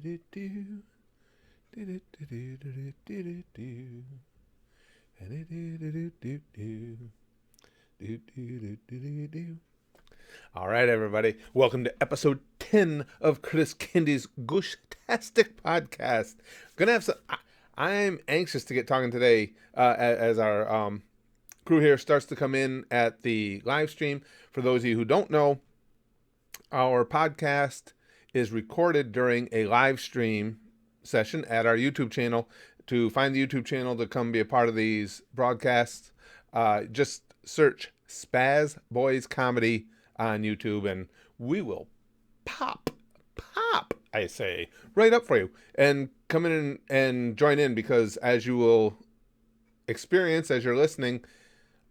All right, everybody. Welcome to episode 10 of Chris Kindy's GOOSHTASTIC podcast. Gonna have some. I'm anxious to get talking today as our crew here starts to come in at the live stream. For those of you who don't know, our podcast is recorded during a live stream session at our YouTube channel. To find the YouTube channel to come be a part of these broadcasts, just search Spaz Boys Comedy on YouTube, and we will pop, I say, right up for you. And come in and join in, because as you will experience as you're listening,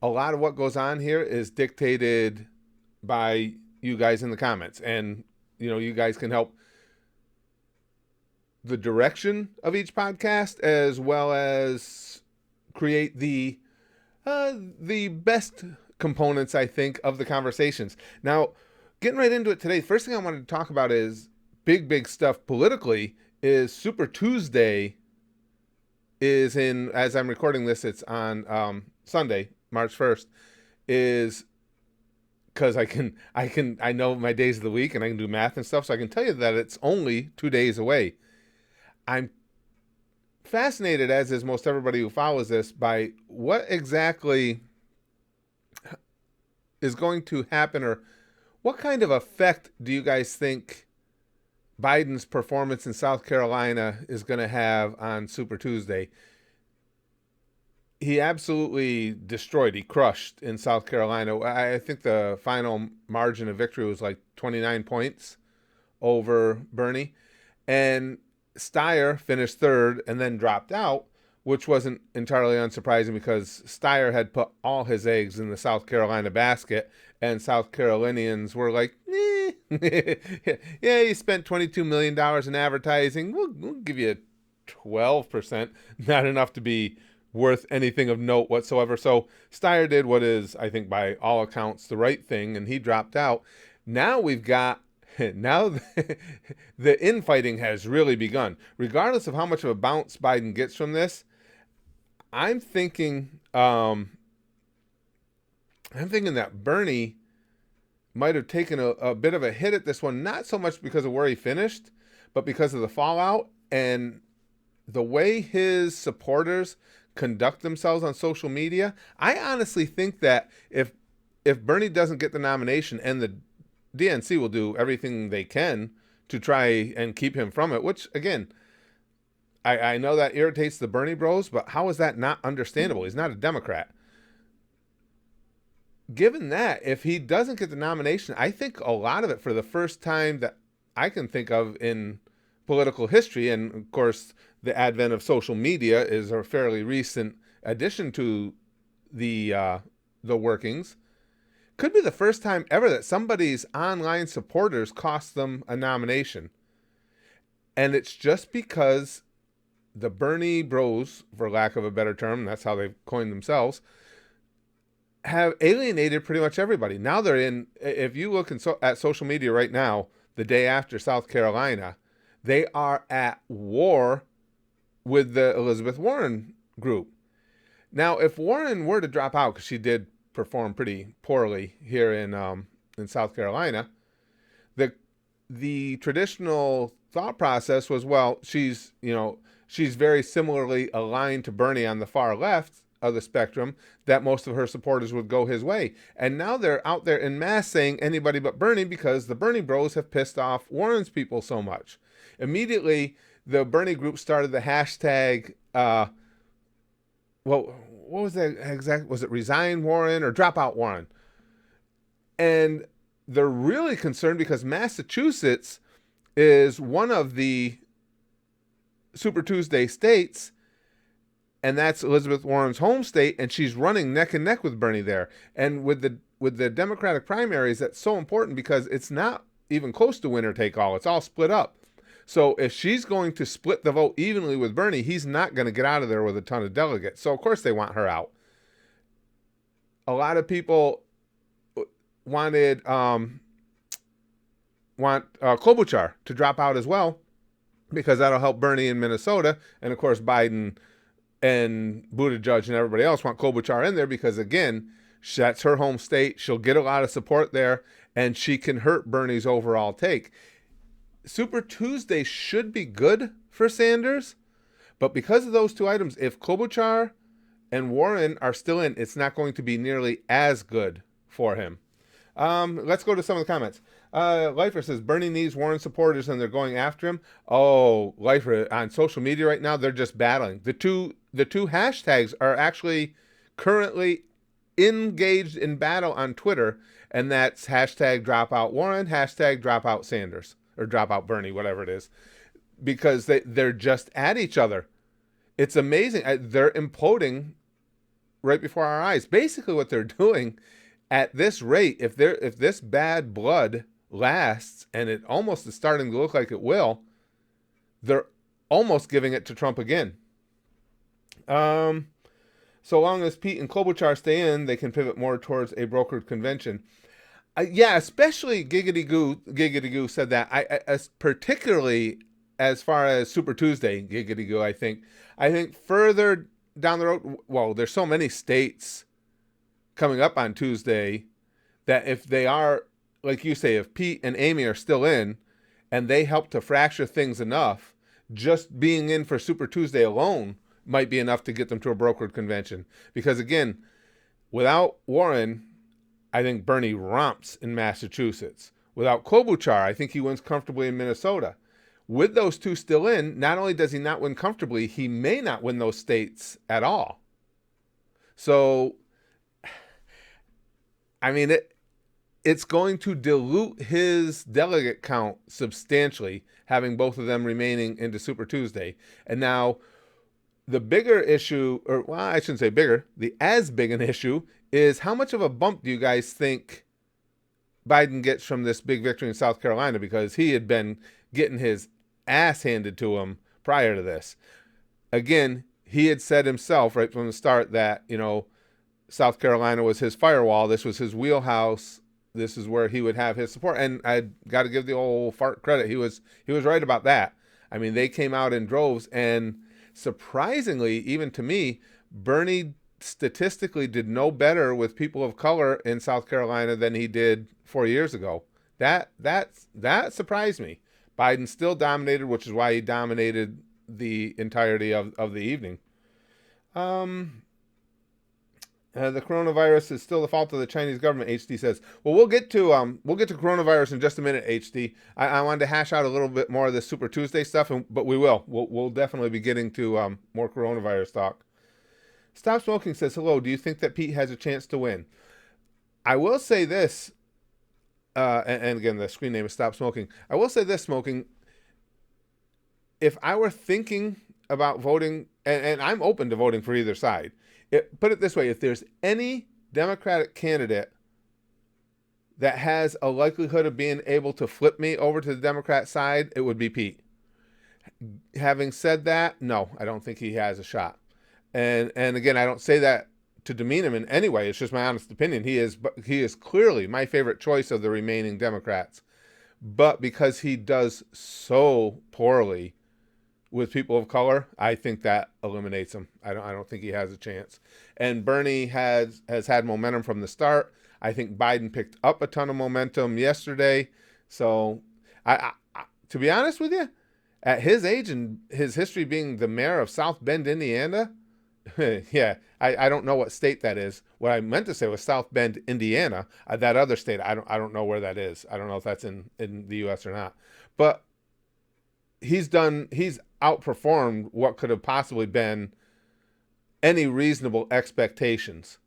a lot of what goes on here is dictated by you guys in the comments. And, you know, you guys can help the direction of each podcast, as well as create the best components, I think, of the conversations. Now, getting right into it today, first thing I wanted to talk about is big stuff politically. Is Super Tuesday is in, as I'm recording this, it's on Sunday, March 1st, is because I know my days of the week and I can do math and stuff, so I can tell you that it's only 2 days away. I'm fascinated, as is most everybody who follows this, by what exactly is going to happen, or what kind of effect do you guys think Biden's performance in South Carolina is going to have on Super Tuesday? He absolutely destroyed, he crushed in South Carolina. I think the final margin of victory was like 29 points over Bernie. And Steyer finished third and then dropped out, which wasn't entirely unsurprising because Steyer had put all his eggs in the South Carolina basket, and South Carolinians were like, yeah, you spent $22 million in advertising. We'll give you 12%. Not enough to be worth anything of note whatsoever. So Steyer did what is, I think, by all accounts, the right thing, and he dropped out. Now the infighting has really begun. Regardless of how much of a bounce Biden gets from this, I'm thinking that Bernie might have taken a bit of a hit at this one, not so much because of where he finished, but because of the fallout and the way his supporters conduct themselves on social media. I honestly think that if Bernie doesn't get the nomination, and the DNC will do everything they can to try and keep him from it, which, again, I know that irritates the Bernie bros, but how is that not understandable? He's not a Democrat. Given that, if he doesn't get the nomination, I think a lot of it, for the first time that I can think of in political history, and of course the advent of social media is a fairly recent addition to the workings, could be the first time ever that somebody's online supporters cost them a nomination. And it's just because the Bernie bros, for lack of a better term, that's how they've coined themselves, have alienated pretty much everybody. Now they're in, if you look at social media right now, the day after South Carolina, they are at war with the Elizabeth Warren group. Now, if Warren were to drop out, because she did perform pretty poorly here in South Carolina, the traditional thought process was, well, she's very similarly aligned to Bernie on the far left of the spectrum, that most of her supporters would go his way. And now they're out there in mass saying anybody but Bernie, because the Bernie bros have pissed off Warren's people so much. Immediately, the Bernie group started the hashtag, what was that exact? Was it resign Warren or drop out Warren? And they're really concerned because Massachusetts is one of the Super Tuesday states, and that's Elizabeth Warren's home state, and she's running neck and neck with Bernie there. And with the Democratic primaries, that's so important because it's not even close to winner take all. It's all split up. So if she's going to split the vote evenly with Bernie, he's not going to get out of there with a ton of delegates. So of course they want her out. A lot of people want Klobuchar to drop out as well. because that'll help Bernie in Minnesota. And of course, Biden and Buttigieg and everybody else want Klobuchar in there because, again, that's her home state. She'll get a lot of support there, and she can hurt Bernie's overall take. Super Tuesday should be good for Sanders, but because of those two items, if Klobuchar and Warren are still in, it's not going to be nearly as good for him. Let's go to some of the comments. Lifer says, Bernie needs Warren supporters and they're going after him. Oh, Lifer, on social media right now, they're just battling. The two hashtags are actually currently engaged in battle on Twitter, and that's hashtag dropout Warren, hashtag dropout Sanders, or dropout Bernie, whatever it is, because they're just at each other. It's amazing. They're imploding right before our eyes. Basically what they're doing at this rate, if this bad blood lasts, and it almost is starting to look like it will, they're almost giving it to Trump again. So long as Pete and Klobuchar stay in, they can pivot more towards a brokered convention. Yeah, especially Giggity Goo said that. Particularly as far as Super Tuesday, Giggity Goo, I think further down the road, well, there's so many states coming up on Tuesday that if they are, like you say, if Pete and Amy are still in and they help to fracture things enough, just being in for Super Tuesday alone might be enough to get them to a brokered convention. Because again, without Warren, I think Bernie romps in Massachusetts. Without Klobuchar, I think he wins comfortably in Minnesota. With those two still in, not only does he not win comfortably, he may not win those states at all. So, I mean, it's going to dilute his delegate count substantially, having both of them remaining into Super Tuesday. And now, the bigger issue, or well, I shouldn't say bigger, the as big an issue is how much of a bump do you guys think Biden gets from this big victory in South Carolina? Because he had been getting his ass handed to him prior to this. Again, he had said himself right from the start that, South Carolina was his firewall. This was his wheelhouse. This is where he would have his support. And I got to give the old fart credit. He was right about that. I mean, they came out in droves, and surprisingly, even to me, Bernie statistically did no better with people of color in South Carolina than he did 4 years ago. That surprised me. Biden still dominated, which is why he dominated the entirety of the evening. The coronavirus is still the fault of the Chinese government, HD says. Well, we'll get to coronavirus in just a minute, HD. I wanted to hash out a little bit more of this Super Tuesday stuff, but we will. We'll definitely be getting to more coronavirus talk. Stop Smoking says, hello, do you think that Pete has a chance to win? I will say this, and again, the screen name is Stop Smoking. I will say this, Smoking. If I were thinking about voting, and I'm open to voting for either side, put it this way, if there's any Democratic candidate that has a likelihood of being able to flip me over to the Democrat side, it would be Pete. Having said that, no, I don't think he has a shot. And again, I don't say that to demean him in any way. It's just my honest opinion. He is clearly my favorite choice of the remaining Democrats. But because he does so poorly with people of color, I think that eliminates him. I don't think he has a chance. And Bernie has had momentum from the start. I think Biden picked up a ton of momentum yesterday. So, I to be honest with you, at his age and his history being the mayor of South Bend, Indiana, yeah, I don't know what state that is. What I meant to say was South Bend, Indiana. That other state, I don't know where that is. I don't know if that's in the U.S. or not. But he's outperformed what could have possibly been any reasonable expectations.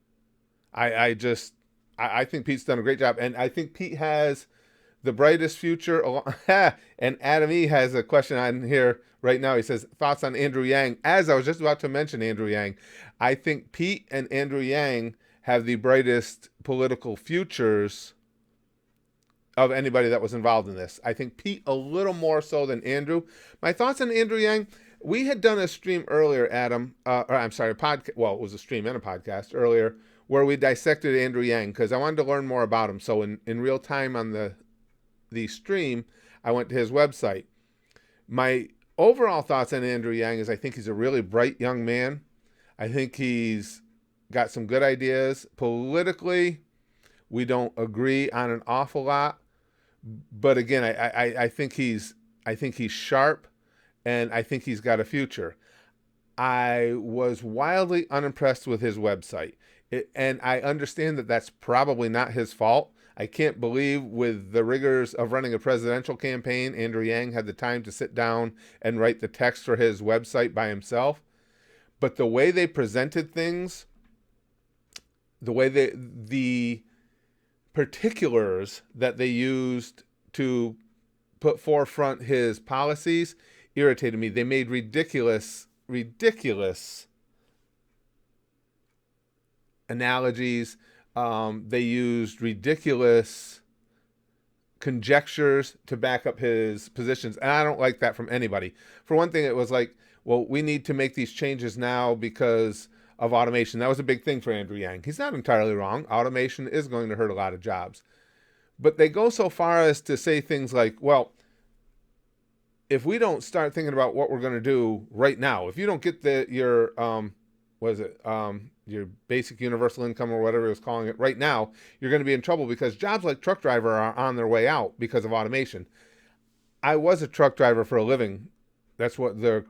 I think Pete's done a great job, and I think Pete has the brightest future. And Adam E has a question on here right now. He says, thoughts on Andrew Yang? As I was just about to mention Andrew Yang, I think Pete and Andrew Yang have the brightest political futures of anybody that was involved in this. I think Pete a little more so than Andrew. My thoughts on Andrew Yang, we had done a stream earlier, Adam, podcast. Well, it was a stream and a podcast earlier where we dissected Andrew Yang because I wanted to learn more about him. So in real time on the stream, I went to his website. My overall thoughts on Andrew Yang is I think he's a really bright young man. I think he's got some good ideas. Politically, we don't agree on an awful lot. But again, I think he's sharp, and I think he's got a future. I was wildly unimpressed with his website. And I understand that that's probably not his fault. I can't believe with the rigors of running a presidential campaign, Andrew Yang had the time to sit down and write the text for his website by himself. But the way they presented things, the way the particulars that they used to put forefront his policies irritated me. They made ridiculous analogies. They used ridiculous conjectures to back up his positions. And I don't like that from anybody. For one thing, it was like, well, we need to make these changes now because of automation. That was a big thing for Andrew Yang. He's not entirely wrong. Automation is going to hurt a lot of jobs. But they go so far as to say things like, well, if we don't start thinking about what we're going to do right now, if you don't get your basic universal income or whatever it was calling it right now, you're going to be in trouble because jobs like truck driver are on their way out because of automation. I was a truck driver for a living. That's what the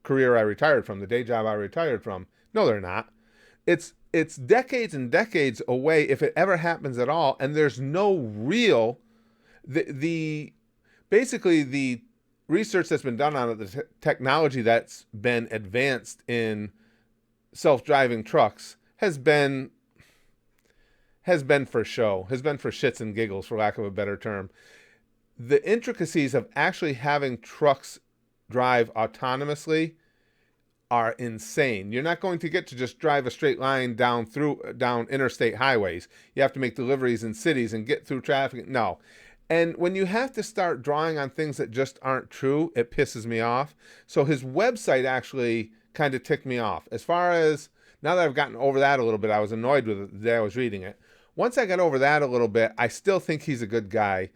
career I retired from, the day job I retired from. No, they're not. It's decades and decades away if it ever happens at all, and there's no real basically the research that's been done on it, the technology that's been advanced in self-driving trucks has been for show, has been for shits and giggles, for lack of a better term. The intricacies of actually having trucks drive autonomously are insane. You're not going to get to just drive a straight line down interstate highways. You have to make deliveries in cities and get through traffic. No. And when you have to start drawing on things that just aren't true, it pisses me off. So his website actually kind of ticked me off. As far as, now that I've gotten over that a little bit, I was annoyed with it the day I was reading it. Once I got over that a little bit, I still think he's a good guy.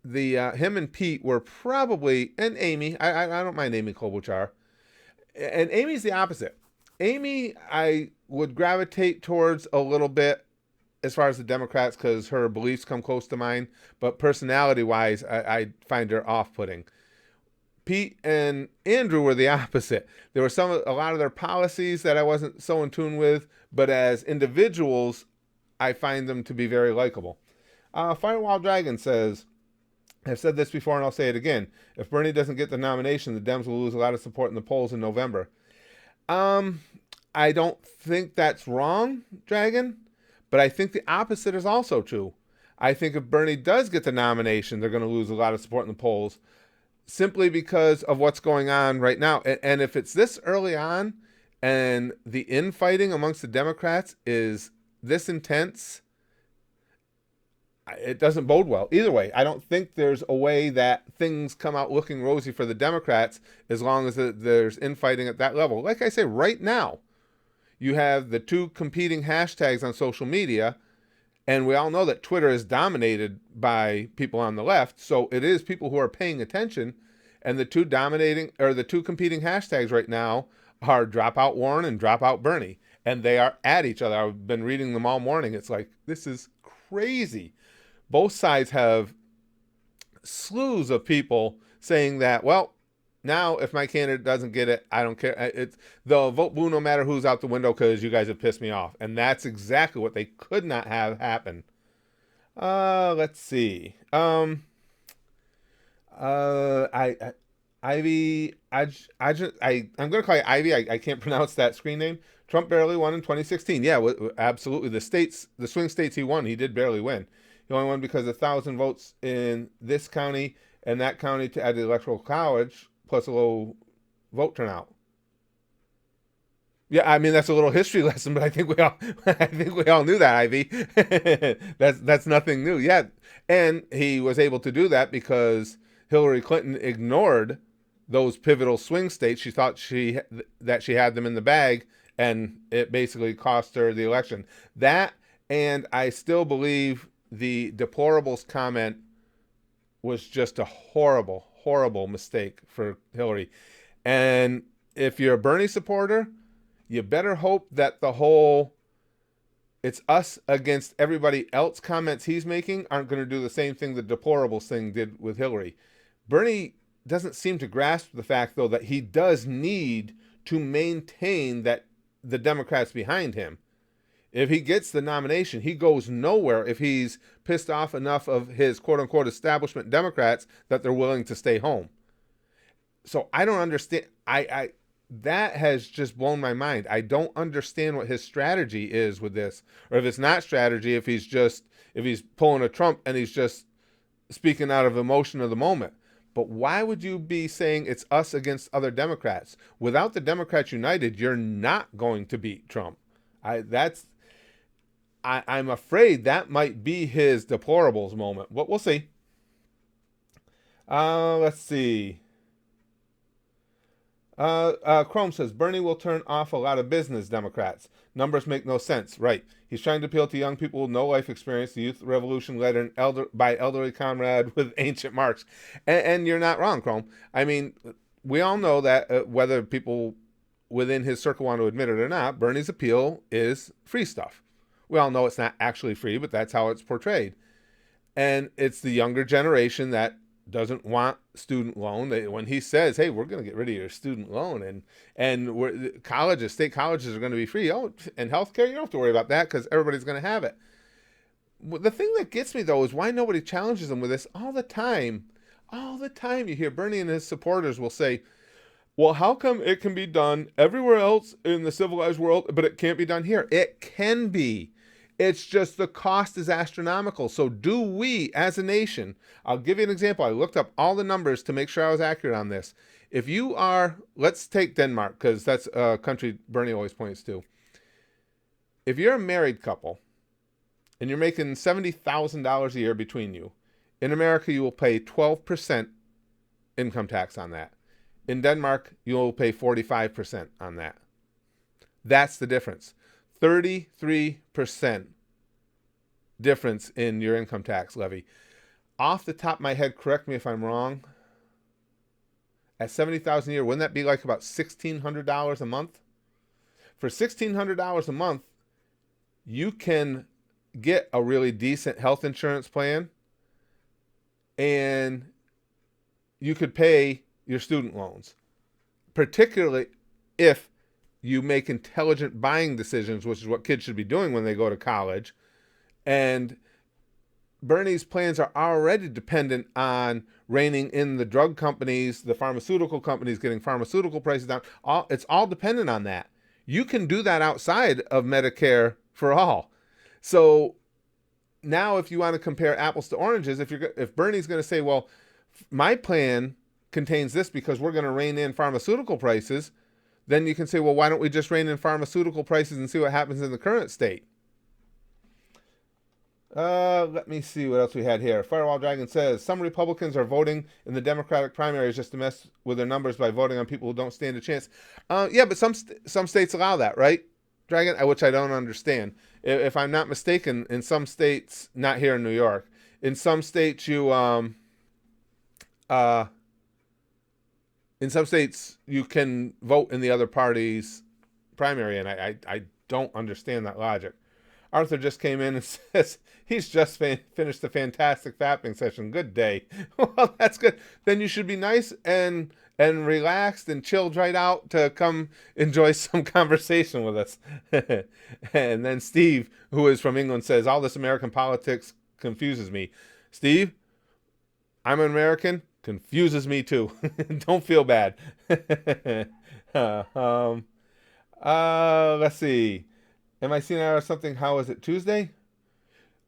Him and Pete were probably, and Amy, I don't mind Amy Klobuchar. And Amy's the opposite. Amy, I would gravitate towards a little bit as far as the Democrats because her beliefs come close to mine. But personality-wise, I find her off-putting. Pete and Andrew were the opposite. There were a lot of their policies that I wasn't so in tune with, but as individuals, I find them to be very likable. Firewall Dragon says, I've said this before and I'll say it again. If Bernie doesn't get the nomination, the Dems will lose a lot of support in the polls in November. I don't think that's wrong, Dragon, but I think the opposite is also true. I think if Bernie does get the nomination, they're going to lose a lot of support in the polls simply because of what's going on right now. And if it's this early on and the infighting amongst the Democrats is this intense, it doesn't bode well. Either way, I don't think there's a way that things come out looking rosy for the Democrats as long as there's infighting at that level. Like I say, right now, you have the two competing hashtags on social media, and we all know that Twitter is dominated by people on the left, so it is people who are paying attention, and the two competing hashtags right now are Dropout Warren and Dropout Bernie, and they are at each other. I've been reading them all morning. It's like, this is crazy. Both sides have slews of people saying that, well, now if my candidate doesn't get it, I don't care. They'll vote boo no matter who's out the window because you guys have pissed me off. And that's exactly what they could not have happen. Let's see. I'm going to call you Ivy. I can't pronounce that screen name. Trump barely won in 2016. Yeah, absolutely. The swing states he won, he did barely win. He only won because 1,000 votes in this county and that county to add to the Electoral College, plus a low vote turnout. Yeah, I mean that's a little history lesson, but I think we all knew that, Ivy. That's nothing new. Yeah, and he was able to do that because Hillary Clinton ignored those pivotal swing states. She thought that she had them in the bag, and it basically cost her the election. That, and I still believe the deplorables comment was just a horrible horrible mistake for Hillary. And if you're a Bernie supporter, you better hope that the whole "it's us against everybody else" comments he's making aren't going to do the same thing the deplorables thing did with Hillary. Bernie doesn't seem to grasp the fact, though, that he does need to maintain that the Democrats behind him. If he gets the nomination, he goes nowhere if he's pissed off enough of his quote-unquote establishment Democrats that they're willing to stay home. So I don't understand. I that has just blown my mind. I don't understand what his strategy is with this, or if it's not strategy, if he's pulling a Trump and he's just speaking out of emotion of the moment. But why would you be saying it's us against other Democrats? Without the Democrats united, you're not going to beat Trump. I'm afraid that might be his deplorables moment. But we'll see. Let's see. Chrome says, Bernie will turn off a lot of business Democrats. Numbers make no sense. Right. He's trying to appeal to young people with no life experience. The youth revolution led by elderly comrade with ancient marks. And you're not wrong, Chrome. I mean, we all know that whether people within his circle want to admit it or not, Bernie's appeal is free stuff. We all know it's not actually free, but that's how it's portrayed. And it's the younger generation that doesn't want student loan. When he says, "Hey, we're going to get rid of your student loan, and state colleges are going to be free," and healthcare, you don't have to worry about that because everybody's going to have it. The thing that gets me, though, is why nobody challenges him with this all the time. All the time you hear Bernie and his supporters will say, "Well, how come it can be done everywhere else in the civilized world, but it can't be done here?" It can be. It's just the cost is astronomical. So do we as a nation, I'll give you an example. I looked up all the numbers to make sure I was accurate on this. If you are, let's take Denmark, because that's a country Bernie always points to. If you're a married couple and you're making $70,000 a year between you, in America you will pay 12% income tax on that. In Denmark, you will pay 45% on that. That's the difference. 33% difference in your income tax levy. Off the top of my head, correct me if I'm wrong, at $70,000 a year, wouldn't that be like about $1,600 a month? For $1,600 a month, you can get a really decent health insurance plan, and you could pay your student loans, particularly if you make intelligent buying decisions, which is what kids should be doing when they go to college. And Bernie's plans are already dependent on reining in the drug companies, the pharmaceutical companies, getting pharmaceutical prices down. It's all dependent on that. You can do that outside of Medicare for all. So now if you want to compare apples to oranges, if Bernie's going to say, well, my plan contains this because we're going to rein in pharmaceutical prices, then you can say, well, why don't we just rein in pharmaceutical prices and see what happens in the current state? Let me see what else we had here. Firewall Dragon says, some Republicans are voting in the Democratic primaries just to mess with their numbers by voting on people who don't stand a chance. Yeah, but some states allow that, right, Dragon? Which I don't understand. If I'm not mistaken, in some states, not here in New York, in some states you can vote in the other party's primary, and I don't understand that logic. Arthur just came in and says he's just finished a fantastic fapping session. Good day. Well, that's good. Then you should be nice and relaxed and chilled right out to come enjoy some conversation with us. And then Steve, who is from England, says, all this American politics confuses me. Steve, I'm an American. Confuses me too. Don't feel bad. Let's see. Am I seeing out something? How is it Tuesday?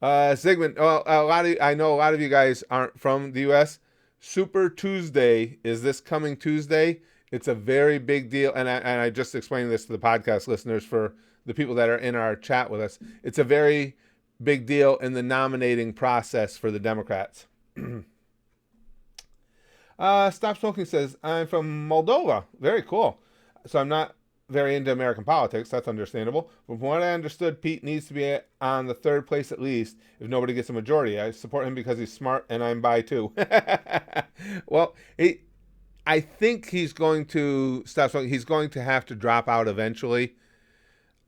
Sigmund. Well, I know a lot of you guys aren't from the U.S. Super Tuesday is this coming Tuesday. It's a very big deal, and I just explained this to the podcast listeners for the people that are in our chat with us. It's a very big deal in the nominating process for the Democrats. Stop Smoking says, I'm from Moldova. Very cool. So I'm not very into American politics. That's understandable. But from what I understood, Pete needs to be on the third place at least if nobody gets a majority. I support him because he's smart and I'm bi too. Well, I think he's going to stop smoking. He's going to have to drop out eventually.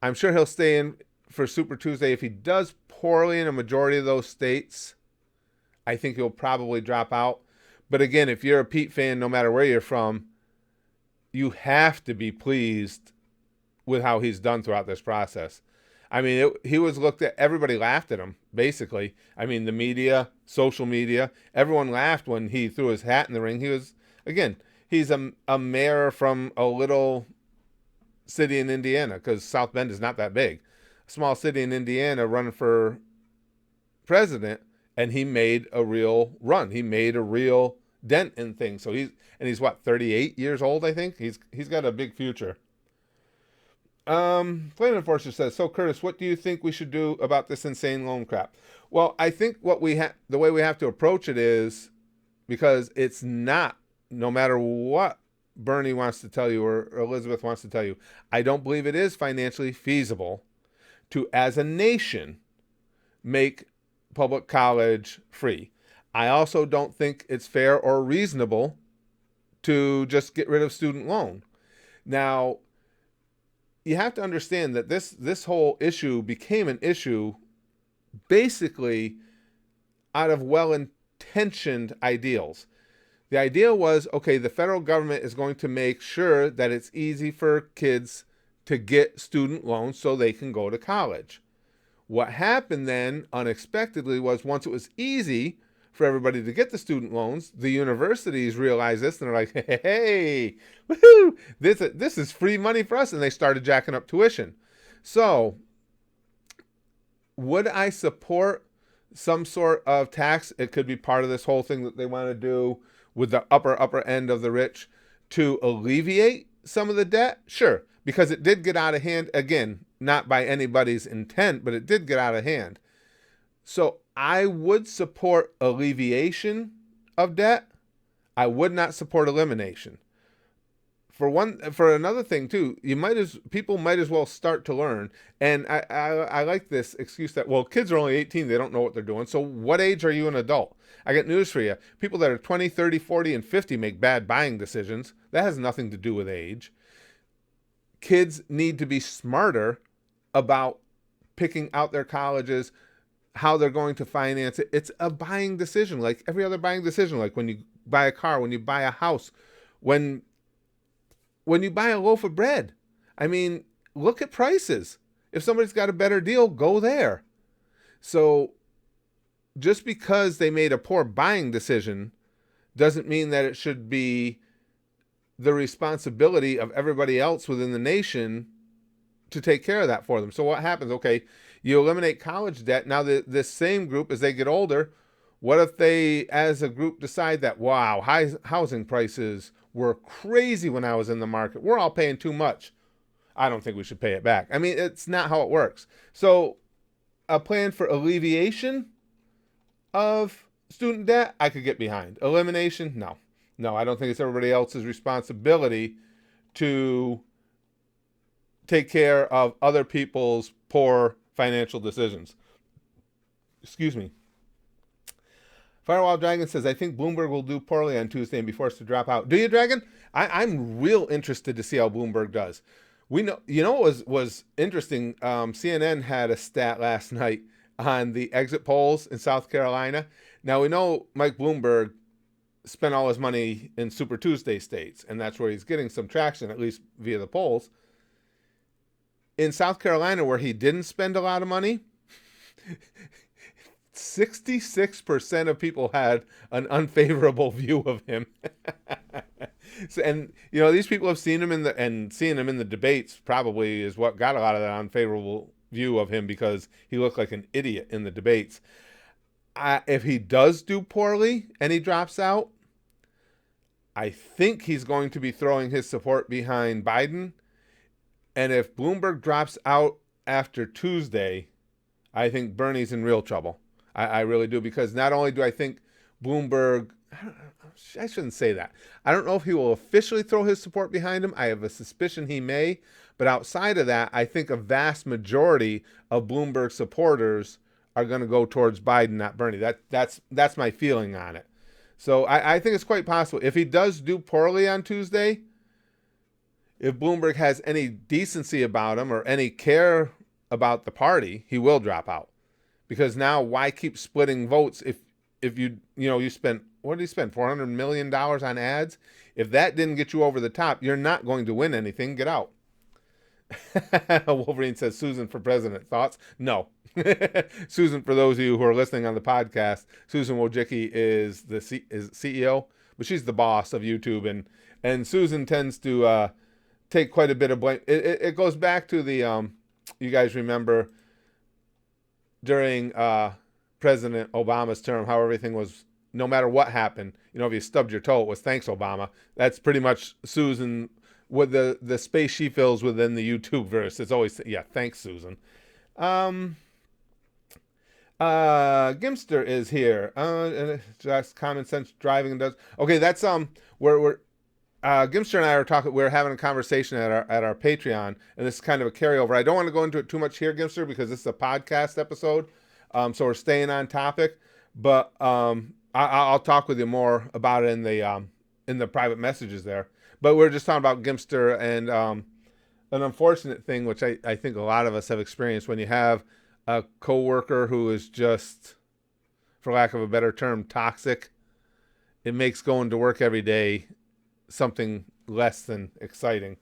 I'm sure he'll stay in for Super Tuesday. If he does poorly in a majority of those states, I think he'll probably drop out. But again, if you're a Pete fan, no matter where you're from, you have to be pleased with how he's done throughout this process. I mean, he was looked at, everybody laughed at him, basically. I mean, the media, social media, everyone laughed when he threw his hat in the ring. He was, again, he's a mayor from a little city in Indiana, because South Bend is not that big. A small city in Indiana running for president, and he made a real run. He made a real dent in things. So he's what, 38 years old, I think? He's got a big future. Flame Enforcer says, so Curtis, what do you think we should do about this insane loan crap? Well, I think the way we have to approach it is, because it's not, no matter what Bernie wants to tell you or Elizabeth wants to tell you, I don't believe it is financially feasible to, as a nation, make public college free. I also don't think it's fair or reasonable to just get rid of student loan. Now, you have to understand that this whole issue became an issue basically out of well-intentioned ideals. The idea was, okay, the federal government is going to make sure that it's easy for kids to get student loans so they can go to college. What happened then, unexpectedly, was once it was easy for everybody to get the student loans, the universities realized this, and they're like, hey, woohoo, this is free money for us, and they started jacking up tuition. So, would I support some sort of tax? It could be part of this whole thing that they want to do with the upper end of the rich to alleviate some of the debt? Sure, because it did get out of hand, again, not by anybody's intent, but it did get out of hand. So I would support alleviation of debt. I would not support elimination. For another thing too, people might as well start to learn. And I like this excuse that, well, kids are only 18, they don't know what they're doing. So what age are you an adult? I got news for you. People that are 20, 30, 40, and 50 make bad buying decisions. That has nothing to do with age. Kids need to be smarter about picking out their colleges, how they're going to finance it. It's a buying decision, like every other buying decision, like when you buy a car, when you buy a house, when you buy a loaf of bread. I mean, look at prices. If somebody's got a better deal, go there. So just because they made a poor buying decision doesn't mean that it should be the responsibility of everybody else within the nation to take care of that for them. So what happens? Okay, you eliminate college debt. Now this same group, as they get older, what if they, as a group, decide that, wow, high housing prices were crazy when I was in the market. We're all paying too much. I don't think we should pay it back. I mean, it's not how it works. So a plan for alleviation of student debt, I could get behind. Elimination, no. No, I don't think it's everybody else's responsibility to take care of other people's poor financial decisions. Excuse me. Firewall Dragon says, I think Bloomberg will do poorly on Tuesday and be forced to drop out. Do you, Dragon? I'm real interested to see how Bloomberg does. We know, what was interesting. CNN had a stat last night on the exit polls in South Carolina. Now we know Mike Bloomberg spent all his money in Super Tuesday states, and that's where he's getting some traction, at least via the polls. In South Carolina, where he didn't spend a lot of money, 66% of people had an unfavorable view of him. So, and these people have seen him seeing him in the debates probably is what got a lot of that unfavorable view of him, because he looked like an idiot in the debates. If he does do poorly and he drops out, I think he's going to be throwing his support behind Biden. And if Bloomberg drops out after Tuesday, I think Bernie's in real trouble. I really do, because not only do I think Bloomberg, I shouldn't say that. I don't know if he will officially throw his support behind him. I have a suspicion he may. But outside of that, I think a vast majority of Bloomberg supporters are going to go towards Biden, not Bernie. That's my feeling on it. So I think it's quite possible. If he does do poorly on Tuesday, if Bloomberg has any decency about him or any care about the party, he will drop out. Because now, why keep splitting votes if you spent, what did he spend, $400 million on ads? If that didn't get you over the top, you're not going to win anything. Get out. Wolverine says, Susan for president. Thoughts? No. Susan, for those of you who are listening on the podcast, Susan Wojcicki is the CEO, but she's the boss of YouTube, and Susan tends to take quite a bit of blame. It goes back to the you guys remember during President Obama's term how everything was, no matter what happened, if you stubbed your toe, it was thanks Obama. That's pretty much Susan with the space she fills within the YouTube verse. It's always, yeah, thanks Susan. Gimster is here. Just common sense driving does. Okay, that's we're Gimster and I are talking. We're having a conversation at our Patreon, and this is kind of a carryover. I don't want to go into it too much here, Gimster, because this is a podcast episode. So we're staying on topic, but I'll talk with you more about it in the private messages there. But we're just talking about Gimster and an unfortunate thing, which I think a lot of us have experienced, when you have a coworker who is just, for lack of a better term, toxic. It makes going to work every day something less than exciting.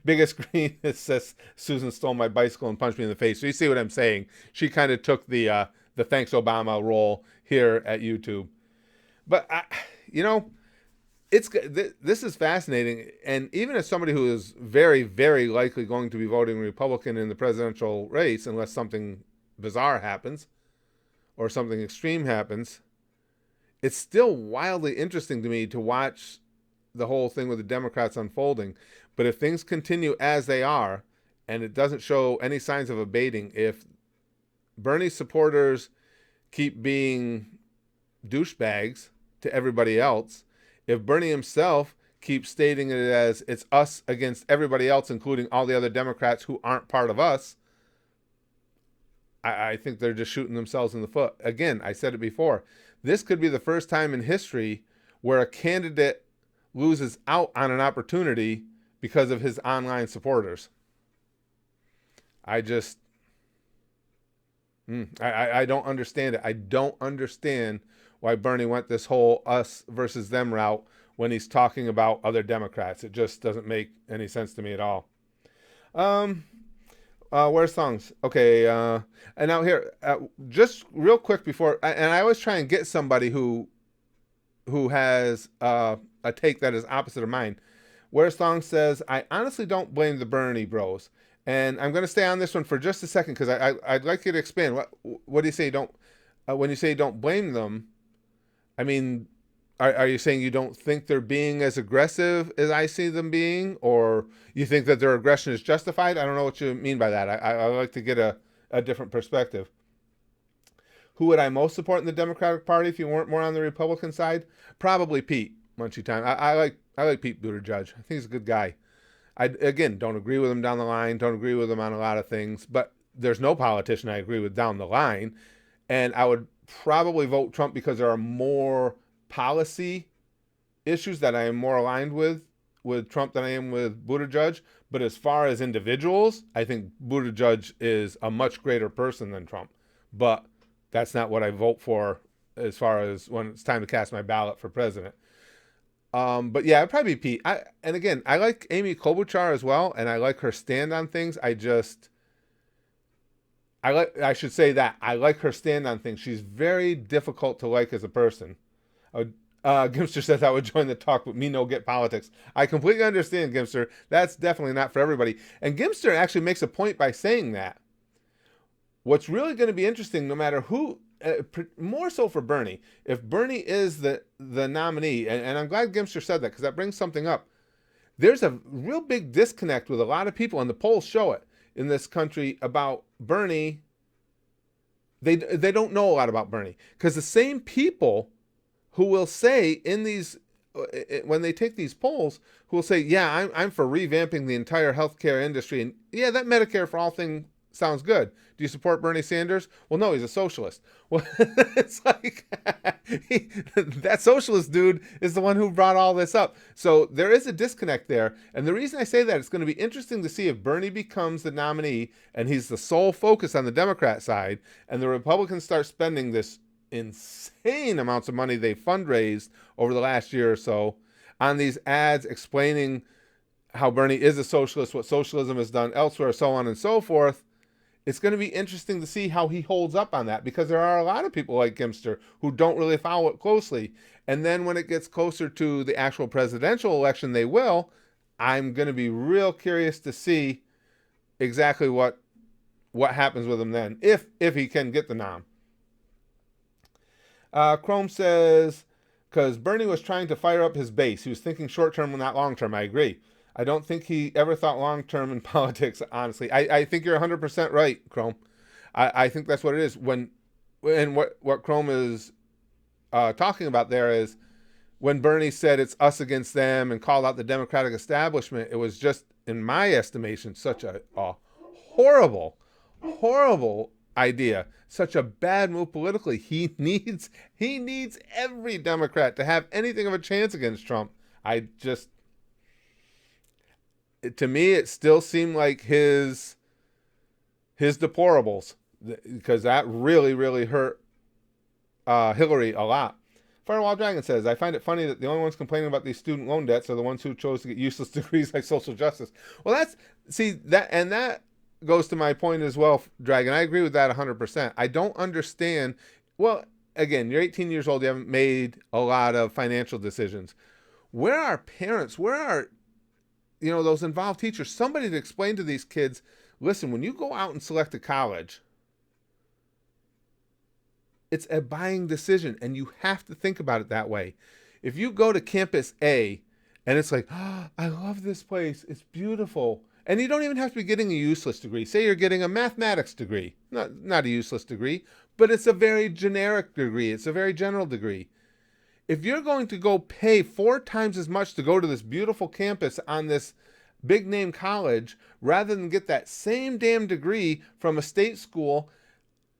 Biggest screen, it says Susan stole my bicycle and punched me in the face. So you see what I'm saying? She kind of took the thanks Obama role here at YouTube. But this is fascinating, and even as somebody who is very, very likely going to be voting Republican in the presidential race, unless something bizarre happens or something extreme happens, it's still wildly interesting to me to watch the whole thing with the Democrats unfolding. But if things continue as they are, and it doesn't show any signs of abating, if Bernie supporters keep being douchebags to everybody else, if Bernie himself keeps stating it as it's us against everybody else, including all the other Democrats who aren't part of us, I think they're just shooting themselves in the foot. Again, I said it before. This could be the first time in history where a candidate loses out on an opportunity because of his online supporters. I don't understand it. I don't understand why Bernie went this whole us versus them route when he's talking about other Democrats. It just doesn't make any sense to me at all. Where's songs? Okay, and now here, just real quick before, and I always try and get somebody who has a take that is opposite of mine. Where's Song says, I honestly don't blame the Bernie bros. And I'm going to stay on this one for just a second because I'd like you to expand. What do you say? When you say don't blame them, I mean, are you saying you don't think they're being as aggressive as I see them being, or you think that their aggression is justified? I don't know what you mean by that. I like to get a different perspective. Who would I most support in the Democratic Party if you weren't more on the Republican side? Probably Pete Munchie Time. I like Pete Buttigieg. I think he's a good guy. I, again, don't agree with him down the line, don't agree with him on a lot of things, but there's no politician I agree with down the line. And I would probably vote Trump because there are more policy issues that I am more aligned with Trump than I am with Buttigieg. But as far as individuals, I think Buttigieg is a much greater person than Trump. But that's not what I vote for as far as when it's time to cast my ballot for president. But yeah, it'd probably be Pete. And again, I like Amy Klobuchar as well, and I like her stand on things. I should say that I like her stand on things. She's very difficult to like as a person. Gimster says I would join the talk, but me no get politics. I completely understand, Gimster. That's definitely not for everybody. And Gimster actually makes a point by saying that. What's really going to be interesting, no matter who, more so for Bernie, if Bernie is the nominee, and I'm glad Gimster said that because that brings something up. There's a real big disconnect with a lot of people, and the polls show it in this country about Bernie. They don't know a lot about Bernie because the same people who will say in these, when they take these polls, who will say, yeah, I'm for revamping the entire healthcare industry. And yeah, that Medicare for all thing sounds good. Do you support Bernie Sanders? Well, no, he's a socialist. Well, it's like that socialist dude is the one who brought all this up. So there is a disconnect there. And the reason I say that, it's going to be interesting to see if Bernie becomes the nominee and he's the sole focus on the Democrat side, and the Republicans start spending this insane amounts of money they fundraised over the last year or so on these ads explaining how Bernie is a socialist, what socialism has done elsewhere, so on and so forth. It's going to be interesting to see how he holds up on that, because there are a lot of people like Gimster who don't really follow it closely. And then when it gets closer to the actual presidential election, they will. I'm going to be real curious to see exactly what happens with him then, if he can get the nom. Chrome says, because Bernie was trying to fire up his base. He was thinking short-term, not long-term. I agree. I don't think he ever thought long-term in politics, honestly. I think you're 100% right, Chrome. I think that's what it is. And what Chrome is talking about there is, when Bernie said it's us against them and called out the Democratic establishment, it was just, in my estimation, such a horrible, horrible idea. Such a bad move politically. He needs every Democrat to have anything of a chance against Trump. To me, it still seemed like his deplorables, because that really, really hurt Hillary a lot. Firewall Dragon says, I find it funny that the only ones complaining about these student loan debts are the ones who chose to get useless degrees like social justice. Well, that goes to my point as well, Dragon. I agree with that 100%. I don't understand. Well, again, you're 18 years old. You haven't made a lot of financial decisions. Where are parents? Where are, those involved teachers? Somebody to explain to these kids, listen, when you go out and select a college, it's a buying decision, and you have to think about it that way. If you go to campus A and it's like, oh, I love this place, it's beautiful, and you don't even have to be getting a useless degree. Say you're getting a mathematics degree, not a useless degree, but it's a very generic degree. It's a very general degree. If you're going to go pay 4 times as much to go to this beautiful campus on this big name college, rather than get that same damn degree from a state school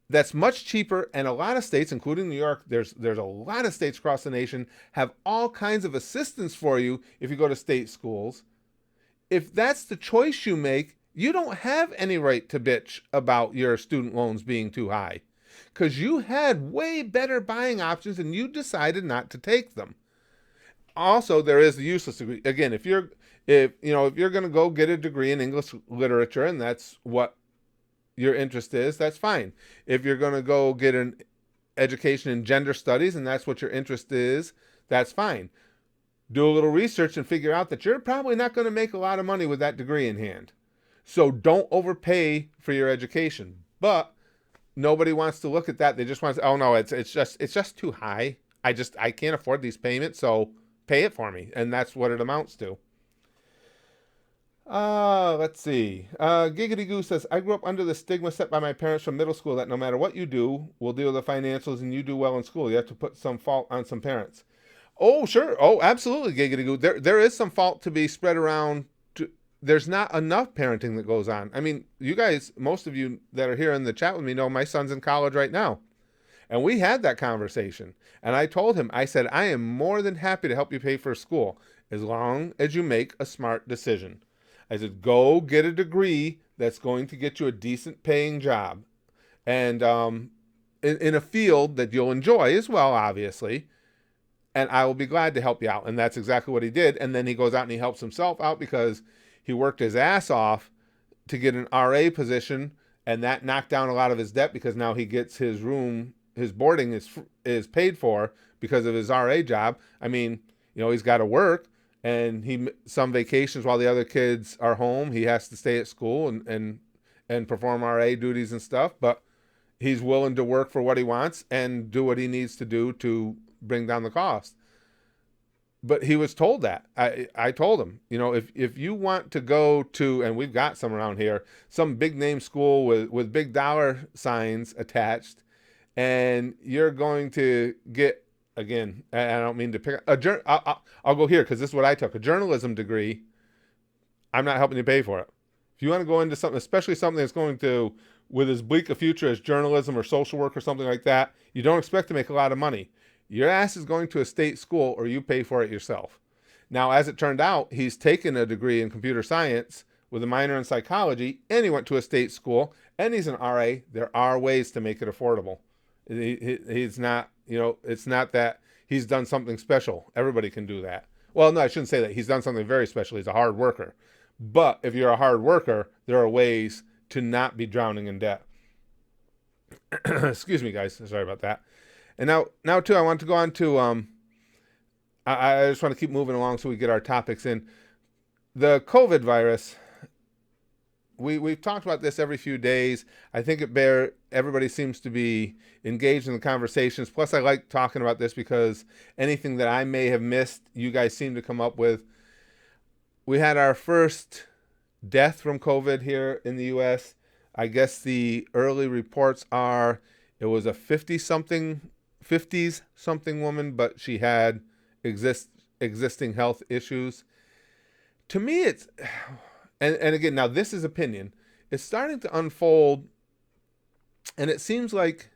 that's much cheaper, and a lot of states, including New York, there's a lot of states across the nation, have all kinds of assistance for you if you go to state schools. If that's the choice you make, you don't have any right to bitch about your student loans being too high, because you had way better buying options and you decided not to take them. Also, there is the useless degree. Again, if you're going to go get a degree in English literature and that's what your interest is, that's fine. If you're going to go get an education in gender studies and that's what your interest is, that's fine. Do a little research and figure out that you're probably not going to make a lot of money with that degree in hand. So don't overpay for your education. But nobody wants to look at that. They just want to say, oh no, it's just too high. I can't afford these payments, so pay it for me. And that's what it amounts to. Let's see. Giggity Goo says, I grew up under the stigma set by my parents from middle school that no matter what you do, we'll deal with the financials and you do well in school. You have to put some fault on some parents. Oh, sure. Oh, absolutely, Giggity Goo. There is some fault to be spread around. There's not enough parenting that goes on. I mean, you guys, most of you that are here in the chat with me know my son's in college right now. And we had that conversation. And I told him, I said, I am more than happy to help you pay for school as long as you make a smart decision. I said, go get a degree that's going to get you a decent paying job. And in a field that you'll enjoy as well, obviously. And I will be glad to help you out. And that's exactly what he did. And then he goes out and he helps himself out because he worked his ass off to get an RA position. And that knocked down a lot of his debt because now he gets his room, his boarding is paid for because of his RA job. I mean, he's got to work. And some vacations while the other kids are home, he has to stay at school and perform RA duties and stuff. But he's willing to work for what he wants and do what he needs to do to bring down the cost. But he was told that. I told him, if you want to go to, and we've got some around here, some big name school with big dollar signs attached, and you're going to get again, I don't mean to pick I'll go here because this is what I took, a journalism degree. I'm not helping you pay for it. If you want to go into something, especially something that's going to, with as bleak a future as journalism or social work or something like that, you don't expect to make a lot of money. Your ass is going to a state school or you pay for it yourself. Now, as it turned out, he's taken a degree in computer science with a minor in psychology, and he went to a state school, and he's an RA. There are ways to make it affordable. He's not, it's not that he's done something special. Everybody can do that. Well, no, I shouldn't say that. He's done something very special. He's a hard worker. But if you're a hard worker, there are ways to not be drowning in debt. Excuse me, guys. Sorry about that. And now too, I want to go on to, I just want to keep moving along so we get our topics in. The COVID virus, we've talked about this every few days. I think everybody seems to be engaged in the conversations. Plus, I like talking about this because anything that I may have missed, you guys seem to come up with. We had our first death from COVID here in the U.S. I guess the early reports are it was a 50s something woman, but she had existing health issues. To me, it's, and again, now this is opinion, it's starting to unfold, and it seems like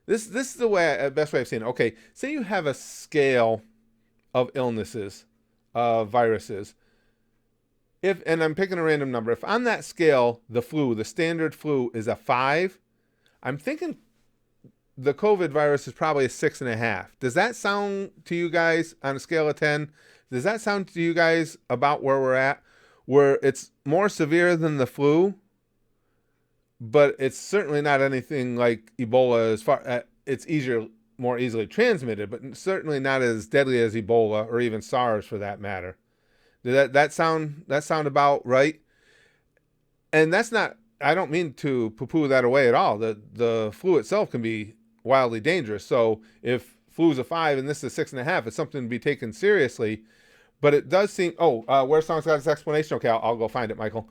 this is the best way I've seen it. Okay, say you have a scale of illnesses, viruses. And I'm picking a random number, if on that scale, the standard flu is a 5, I'm thinking the COVID virus is probably a 6.5. Does that sound to you guys on a scale of 10? Does that sound to you guys about where we're at? Where it's more severe than the flu, but it's certainly not anything like Ebola as far it's more easily transmitted, but certainly not as deadly as Ebola or even SARS for that matter. Did that sound about right? And that's not, I don't mean to poo-poo that away at all. The flu itself can be wildly dangerous. So if flu's a 5 and this is 6.5, it's something to be taken seriously. But it does seem, where Song's got his explanation. Okay, I'll go find it, Michael.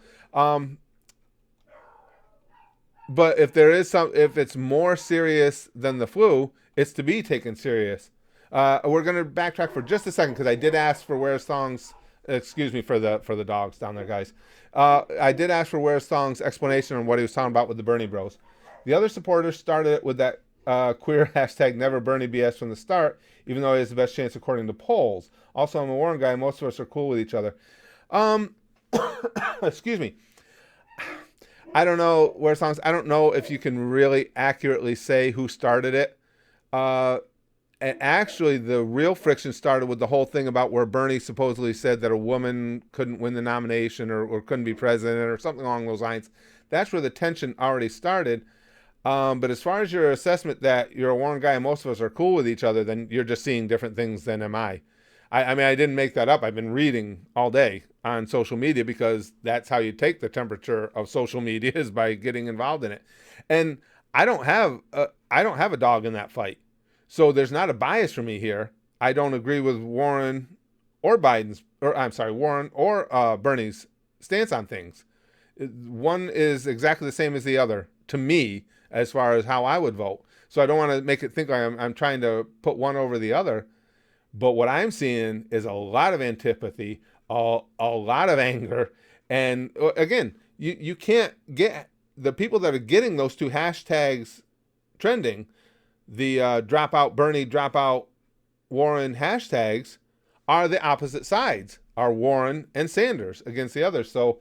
But if it's more serious than the flu, it's to be taken serious. We're going to backtrack for just a second because I did ask for where Song's, excuse me for the dogs down there, guys. I did ask for where Song's explanation on what he was talking about with the Bernie Bros. The other supporters started it with that queer hashtag never Bernie BS from the start, even though he has the best chance according to polls. Also, I'm a Warren guy. Most of us are cool with each other. Excuse me. I don't know where Songs. I don't know if you can really accurately say who started it. And actually, the real friction started with the whole thing about where Bernie supposedly said that a woman couldn't win the nomination or couldn't be president or something along those lines. That's where the tension already started. But as far as your assessment that you're a Warren guy and most of us are cool with each other, then you're just seeing different things than am I. I mean, I didn't make that up. I've been reading all day on social media because that's how you take the temperature of social media is by getting involved in it. And I don't have a dog in that fight. So there's not a bias for me here. I don't agree with Warren or Bernie's stance on things. One is exactly the same as the other to me as far as how I would vote. So I don't want to make it think like I'm trying to put one over the other. But what I'm seeing is a lot of antipathy, a lot of anger. And again, you can't get the people that are getting those two hashtags trending, the dropout Bernie, dropout Warren hashtags, are the opposite sides, are Warren and Sanders against the others. So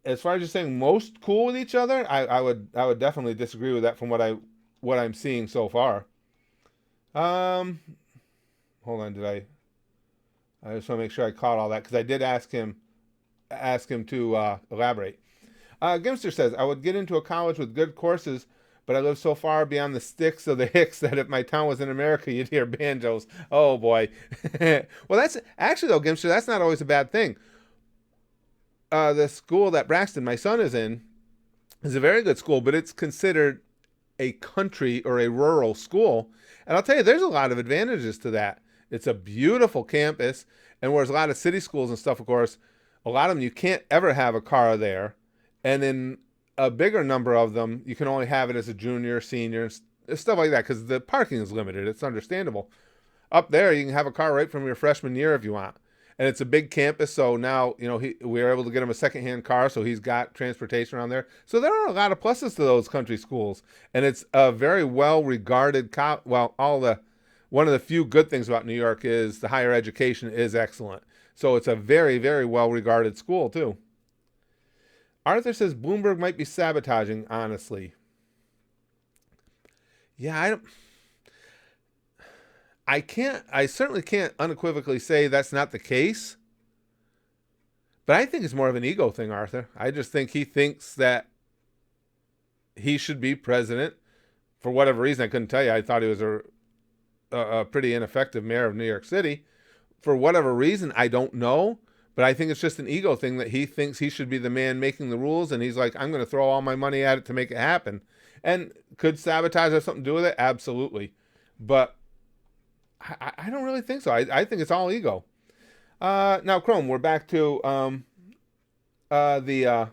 as far as you're saying most cool with each other, I would definitely disagree with that from what I'm seeing so far. Hold on, I just want to make sure I caught all that because I did ask him to elaborate. Gimster says, I would get into a college with good courses, but I live so far beyond the sticks of the hicks that if my town was in America, you'd hear banjos. Oh, boy. Well, that's actually, though, Gimster, that's not always a bad thing. The school that Braxton, my son, is in, is a very good school, but it's considered a country or a rural school. And I'll tell you, there's a lot of advantages to that. It's a beautiful campus, and whereas a lot of city schools and stuff, of course, a lot of them you can't ever have a car there. And in a bigger number of them, you can only have it as a junior, senior, stuff like that, because the parking is limited. It's understandable. Up there, you can have a car right from your freshman year if you want. And it's a big campus, so now, we are able to get him a secondhand car, so he's got transportation around there. So there are a lot of pluses to those country schools. And it's a very well-regarded, one of the few good things about New York is the higher education is excellent. So it's a very, very well-regarded school, too. Arthur says Bloomberg might be sabotaging, honestly. Yeah, I certainly can't unequivocally say that's not the case. But I think it's more of an ego thing, Arthur. I just think he thinks that he should be president for whatever reason. I couldn't tell you. I thought he was a pretty ineffective mayor of New York City. For whatever reason, I don't know. But I think it's just an ego thing that he thinks he should be the man making the rules. And he's like, I'm going to throw all my money at it to make it happen. And could sabotage have something to do with it? Absolutely. But I don't really think so. I think it's all ego. Now, Chrome, we're back to we're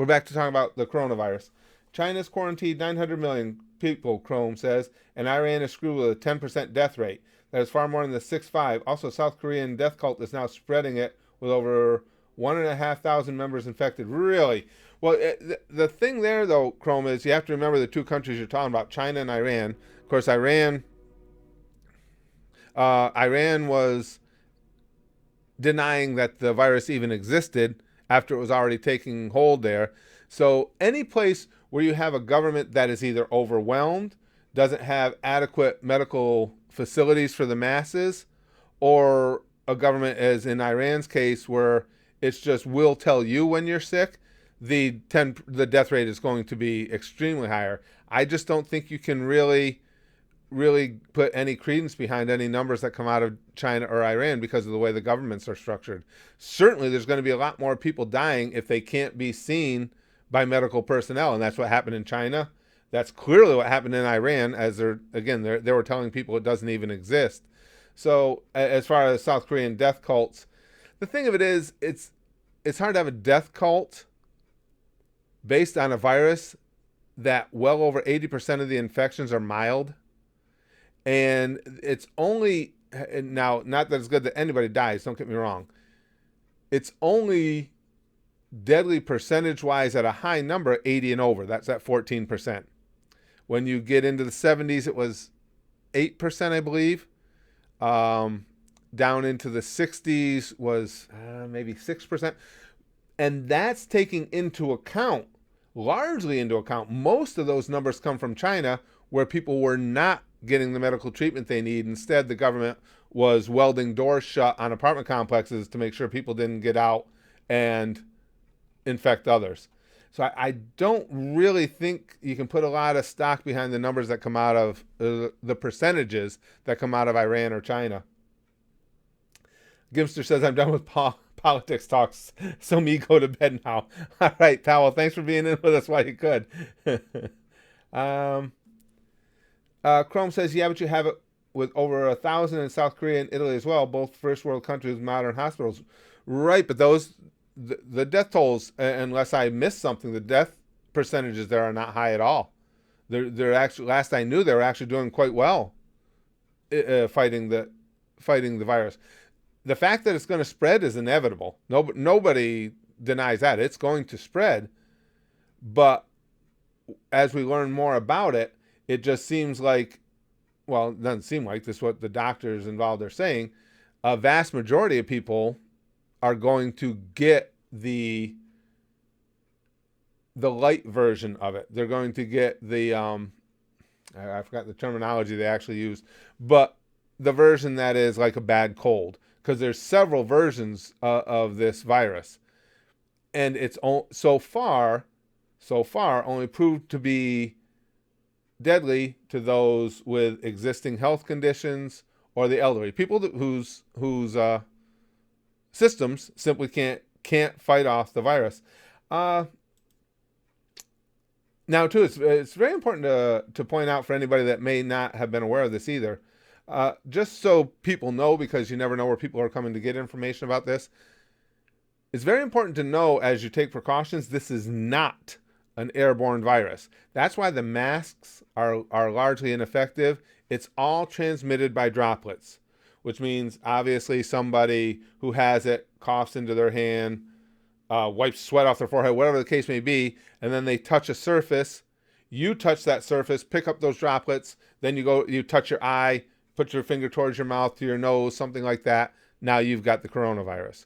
back to talking about the coronavirus. China's quarantined 900 million people, Chrome says, and Iran is screwed with a 10% death rate. That is far more than the 6.5. Also, South Korean death cult is now spreading it with over 1,500 members infected. Really? Well, the thing there, though, Chrome, is you have to remember the two countries you're talking about, China and Iran. Of course, Iran was denying that the virus even existed after it was already taking hold there. So any place where you have a government that is either overwhelmed, doesn't have adequate medical facilities for the masses, or a government, as in Iran's case, where it's just will tell you when you're sick, the death rate is going to be extremely higher. I just don't think you can really put any credence behind any numbers that come out of China or Iran because of the way the governments are structured. Certainly, there's going to be a lot more people dying if they can't be seen by medical personnel, and that's what happened in China. That's clearly what happened in Iran, as they were telling people it doesn't even exist. So as far as South Korean death cults, the thing of it is, it's hard to have a death cult based on a virus that well over 80% of the infections are mild. And it's only, now, not that it's good that anybody dies, don't get me wrong. It's only deadly percentage-wise at a high number, 80 and over. That's at 14%. When you get into the 70s, it was 8%, I believe. Down into the 60s was maybe 6%. And that's taking largely into account, most of those numbers come from China, where people were not getting the medical treatment they need. Instead, the government was welding doors shut on apartment complexes to make sure people didn't get out and infect others. So I don't really think you can put a lot of stock behind the numbers that come out of the percentages that come out of Iran or China. Gimster says, I'm done with politics talks, so me go to bed now. All right, Powell, thanks for being in with us while you could. Chrome says, yeah, but you have it with over 1,000 in South Korea and Italy as well, both first world countries with modern hospitals. Right, but the death tolls, unless I missed something, the death percentages there are not high at all. They're actually, last I knew, they were actually doing quite well fighting the virus. The fact that it's going to spread is inevitable. Nobody denies that. It's going to spread. But as we learn more about it, it just seems like, well, it doesn't seem like this is what the doctors involved are saying, a vast majority of people are going to get the light version of it. They're going to get the, I forgot the terminology they actually used, but the version that is like a bad cold, because there's several versions of this virus. And it's so far only proved to be deadly to those with existing health conditions or the elderly, people whose systems simply can't fight off the virus. Now, too, it's very important to point out for anybody that may not have been aware of this either, just so people know, because you never know where people are coming to get information about this. It's very important to know, as you take precautions, this is not an airborne virus. That's why the masks are largely ineffective. It's all transmitted by droplets, which means obviously somebody who has it coughs into their hand, wipes sweat off their forehead, whatever the case may be, and then they touch a surface. You touch that surface, pick up those droplets, then you touch your eye, put your finger towards your mouth, to your nose, something like that. Now you've got the coronavirus.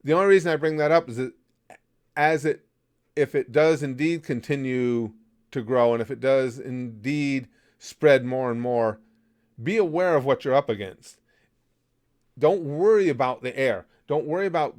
The only reason I bring that up is that if it does indeed continue to grow, and if it does indeed spread more and more, be aware of what you're up against. Don't worry about the air. Don't worry about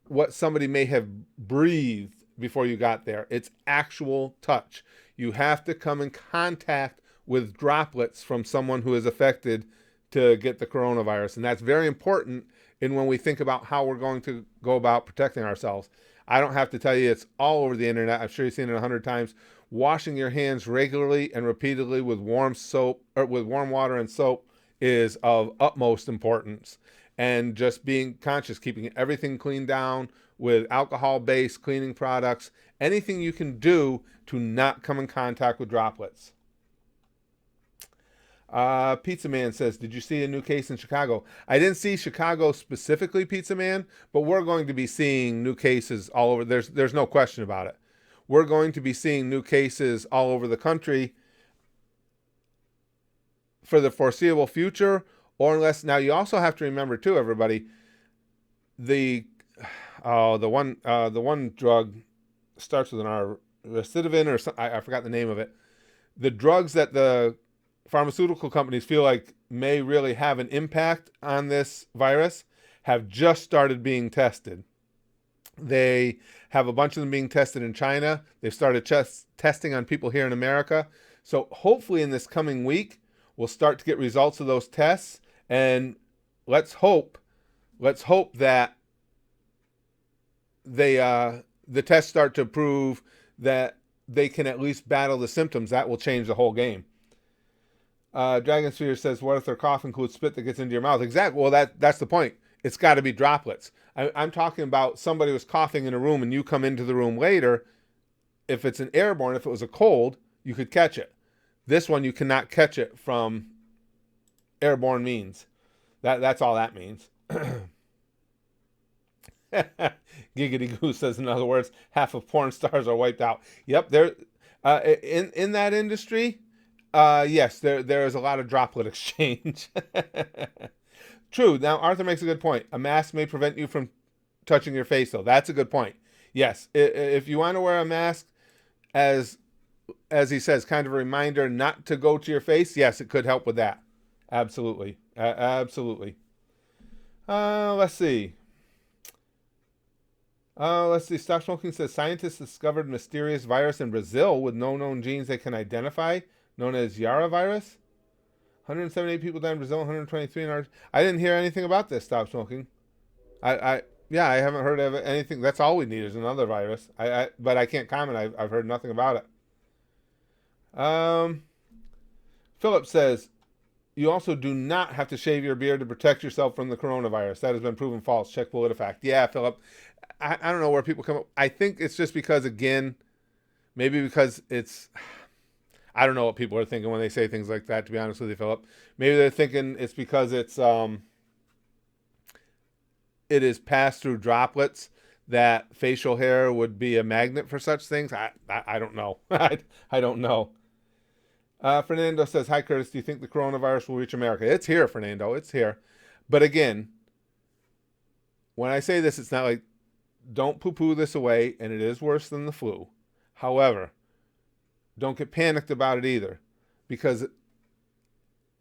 what somebody may have breathed before you got there. It's actual touch. You have to come in contact with droplets from someone who is affected to get the coronavirus. And that's very important in when we think about how we're going to go about protecting ourselves. I don't have to tell you, it's all over the internet. I'm sure you've seen it 100 times. Washing your hands regularly and repeatedly with warm water and soap is of utmost importance. And just being conscious, keeping everything cleaned down with alcohol-based cleaning products, anything you can do to not come in contact with droplets. Pizza Man says, did you see a new case in Chicago? I didn't see Chicago specifically, Pizza Man, but we're going to be seeing new cases all over. There's no question about it. We're going to be seeing new cases all over the country for the foreseeable future, or unless, now you also have to remember too, everybody, the one drug starts with an R, recidivin or something, I forgot the name of it. The drugs that the pharmaceutical companies feel like may really have an impact on this virus have just started being tested. They have a bunch of them being tested in China. They've started testing on people here in America. So hopefully in this coming week, we'll start to get results of those tests. And let's hope that the tests start to prove that they can at least battle the symptoms. That will change the whole game. Dragon Sphere says, what if their cough includes spit that gets into your mouth? Exactly. Well, that's the point. It's got to be droplets. I'm talking about somebody was coughing in a room and you come into the room later. If it's an airborne, if it was a cold, you could catch it. This one, you cannot catch it from airborne means. That's all that means. Giggity Goose says, in other words, half of porn stars are wiped out. Yep, they're in that industry. Yes, there is a lot of droplet exchange. True. Now, Arthur makes a good point. A mask may prevent you from touching your face, though. That's a good point. Yes, if you want to wear a mask, as he says, kind of a reminder not to go to your face, yes, it could help with that. Absolutely. Absolutely. Let's see. Stop Smoking says, scientists discovered mysterious virus in Brazil with no known genes they can identify, known as Yara virus. 178 people died in Brazil, 123 in Argentina. I didn't hear anything about this, Stop Smoking. I haven't heard of anything. That's all we need is another virus. But I can't comment. I've heard nothing about it. Philip says, you also do not have to shave your beard to protect yourself from the coronavirus. That has been proven false. Check PolitiFact. Yeah, Philip. I don't know where people come up. I think it's just because, again, maybe because it's... I don't know what people are thinking when they say things like that, to be honest with you, Philip. Maybe they're thinking it's because it is passed through droplets, that facial hair would be a magnet for such things. I don't know. I don't know. Fernando says, hi, Curtis. Do you think the coronavirus will reach America? It's here, Fernando. It's here. But again, when I say this, it's not like, don't poo-poo this away, and it is worse than the flu. However, don't get panicked about it either, because,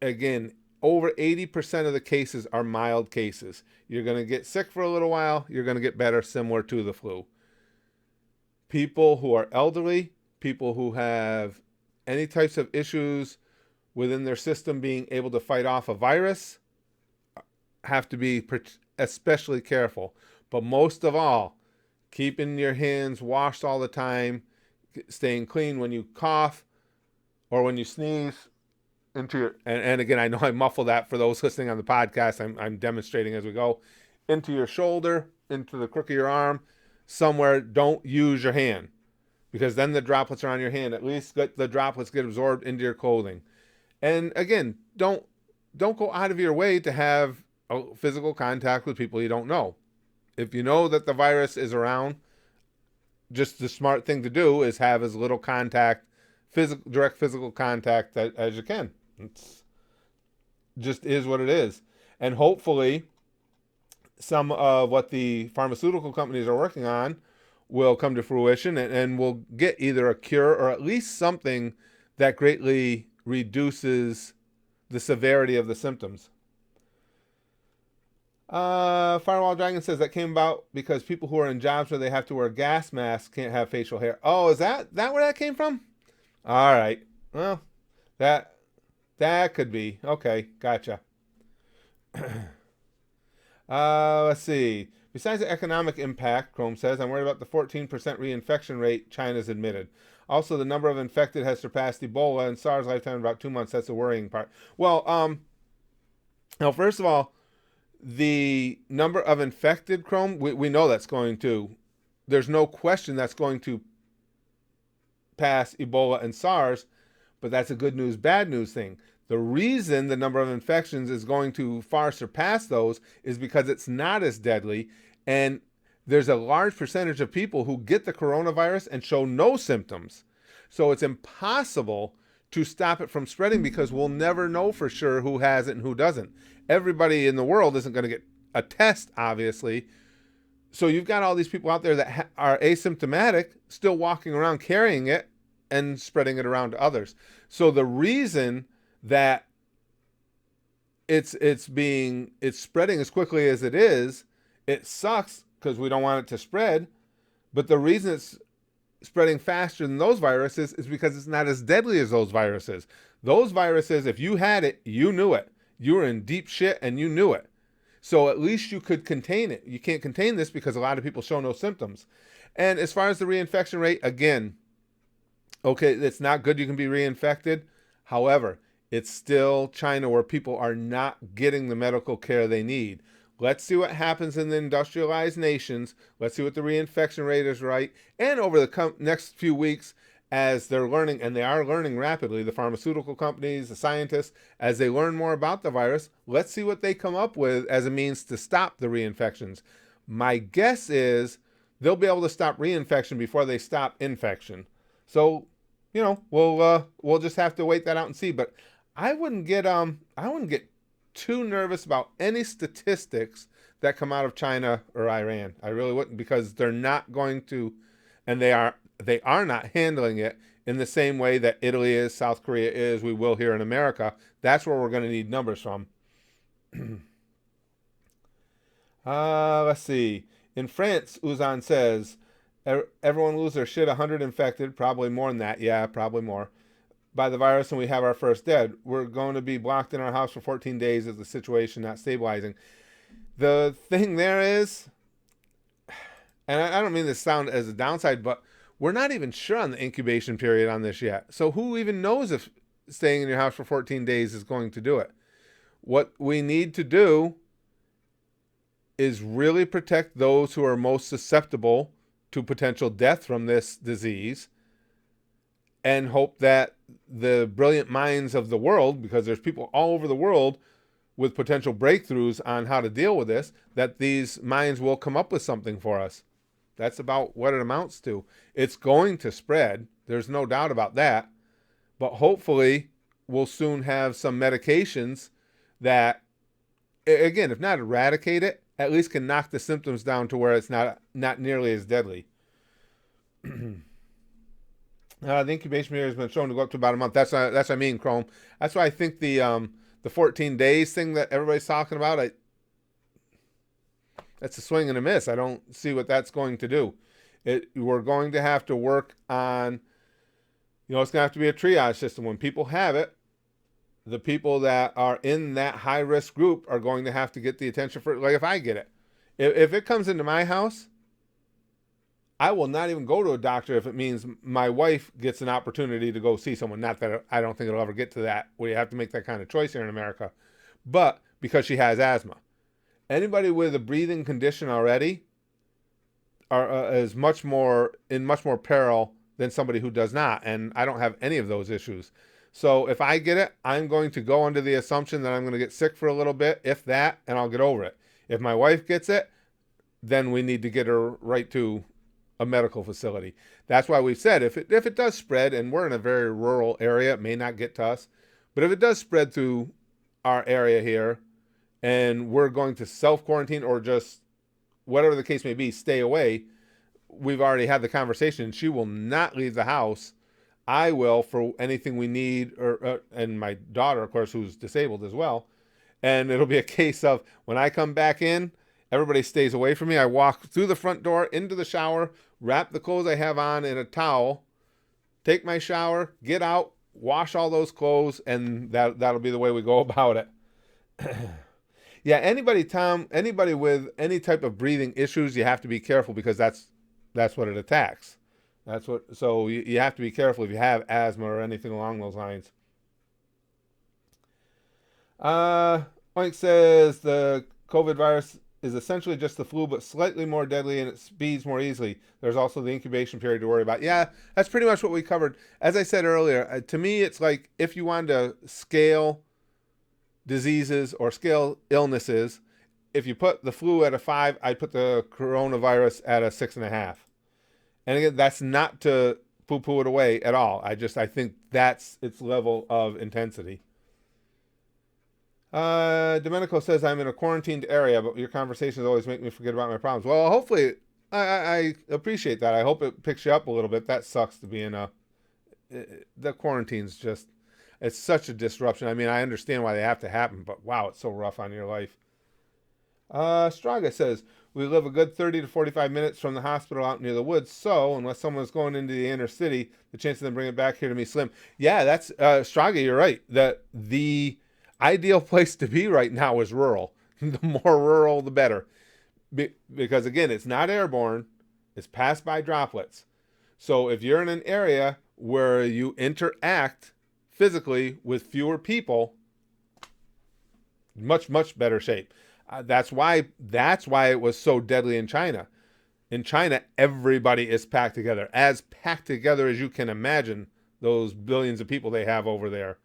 again, over 80% of the cases are mild cases. You're going to get sick for a little while. You're going to get better, similar to the flu. People who are elderly, people who have any types of issues within their system being able to fight off a virus have to be especially careful. But most of all, keeping your hands washed all the time, staying clean when you cough or when you sneeze into your, and again, I know I muffle that for those listening on the podcast. I'm demonstrating as we go, into your shoulder, into the crook of your arm, somewhere. Don't use your hand. because then the droplets are on your hand. At least the droplets get absorbed into your clothing. And again, don't go out of your way to have a physical contact with people you don't know. If you know that the virus is around, just the smart thing to do is have as little contact, direct physical contact as you can. It's just is what it is. And hopefully some of what the pharmaceutical companies are working on will come to fruition, and we'll get either a cure or at least something that greatly reduces the severity of the symptoms. Firewall Dragon says that came about because people who are in jobs where they have to wear gas masks can't have facial hair. Oh, is that where that came from? All right. Well, that could be. Okay, gotcha. Let's see. Besides the economic impact, Chrome says, I'm worried about the 14% reinfection rate China's admitted. Also, the number of infected has surpassed Ebola in SARS lifetime in about 2 months. That's the worrying part. Well, now, first of all, the number of infected, Chrome, we know that's going to, there's no question that's going to pass Ebola and SARS, but that's a good news, bad news thing. The reason the number of infections is going to far surpass those is because it's not as deadly, and there's a large percentage of people who get the coronavirus and show no symptoms. So it's impossible to stop it from spreading because we'll never know for sure who has it and who doesn't. Everybody in the world isn't going to get a test, obviously. So you've got all these people out there that are asymptomatic, still walking around carrying it and spreading it around to others. So the reason that it's spreading as quickly as it is, it sucks because we don't want it to spread. But the reason it's spreading faster than those viruses is because it's not as deadly as those viruses. Those viruses, if you had it, you knew it. You were in deep shit and you knew it. So at least you could contain it. You can't contain this because a lot of people show no symptoms. And as far as the reinfection rate, again, okay, it's not good you can be reinfected. However, it's still China where people are not getting the medical care they need. Let's see what happens in the industrialized nations. Let's see what the reinfection rate is right. And over the next few weeks, as they're learning, and they are learning rapidly, the pharmaceutical companies, the scientists, as they learn more about the virus, let's see what they come up with as a means to stop the reinfections. My guess is they'll be able to stop reinfection before they stop infection. So, you know, we'll just have to wait that out and see. But I wouldn't get too nervous about any statistics that come out of China or Iran. I really wouldn't, because they're not going to, and they are not handling it in the same way that Italy is, South Korea is, we will here in America. That's where we're going to need numbers from. Let's see. In France, Uzan says, everyone lose their shit, 100 infected, probably more than that. Yeah, probably more. By the virus, and we have our first dead. We're going to be blocked in our house for 14 days as the situation not stabilizing. The thing there is, and I don't mean this sound as a downside, but we're not even sure on the incubation period on this yet. So who even knows if staying in your house for 14 days is going to do it? What we need to do is really protect those who are most susceptible to potential death from this disease, and hope that the brilliant minds of the world, because there's people all over the world with potential breakthroughs on how to deal with this, that these minds will come up with something for us. That's about what it amounts to. It's going to spread. There's no doubt about that. But hopefully we'll soon have some medications that, again, if not eradicate it, at least can knock the symptoms down to where it's not nearly as deadly. The incubation period has been shown to go up to about a month. That's what I mean, Chrome. That's why I think the 14 days thing that everybody's talking about, that's a swing and a miss. I don't see what that's going to do. We're going to have to work on, it's going to have to be a triage system. When people have it, the people that are in that high risk group are going to have to get the attention for it. Like if I get it, if it comes into my house, I will not even go to a doctor if it means my wife gets an opportunity to go see someone. Not that I don't think it'll ever get to that where you have to make that kind of choice here in America, but because she has asthma. Anybody with a breathing condition already is in much more peril than somebody who does not. And I don't have any of those issues. So if I get it, I'm going to go under the assumption that I'm going to get sick for a little bit, if that, and I'll get over it. If my wife gets it, then we need to get her right to a medical facility. That's why we've said if it does spread, and we're in a very rural area, it may not get to us, but if it does spread through our area here, and we're going to self-quarantine or just whatever the case may be, stay away, we've already had the conversation. She will not leave the house. I will for anything we need, and my daughter, of course, who's disabled as well. And it'll be a case of when I come back in, everybody stays away from me. I walk through the front door into the shower, wrap the clothes I have on in a towel, take my shower, get out, wash all those clothes, and that'll be the way we go about it. Yeah, anybody with any type of breathing issues, you have to be careful because that's what it attacks. So you have to be careful if you have asthma or anything along those lines. Oink says the COVID virus is essentially just the flu, but slightly more deadly and it speeds more easily. There's also the incubation period to worry about. Yeah, that's pretty much what we covered. As I said earlier, to me, it's like if you wanted to scale diseases or scale illnesses, if you put the flu at a 5, I'd put the coronavirus at a 6.5. And again, that's not to poo-poo it away at all. I think that's its level of intensity. Domenico says, I'm in a quarantined area, but your conversations always make me forget about my problems. Well, hopefully, I appreciate that. I hope it picks you up a little bit. That sucks to be in the quarantine's just, it's such a disruption. I mean, I understand why they have to happen, but wow, it's so rough on your life. Straga says, we live a good 30 to 45 minutes from the hospital out near the woods, so unless someone's going into the inner city, the chance of them bringing it back here to me is slim. Yeah, that's, Straga, you're right. That the ideal place to be right now is rural. The more rural, the better. Because again, it's not airborne, it's passed by droplets. So if you're in an area where you interact physically with fewer people, much, much better shape. That's why it was so deadly in China. In China, everybody is packed together as you can imagine, those billions of people they have over there.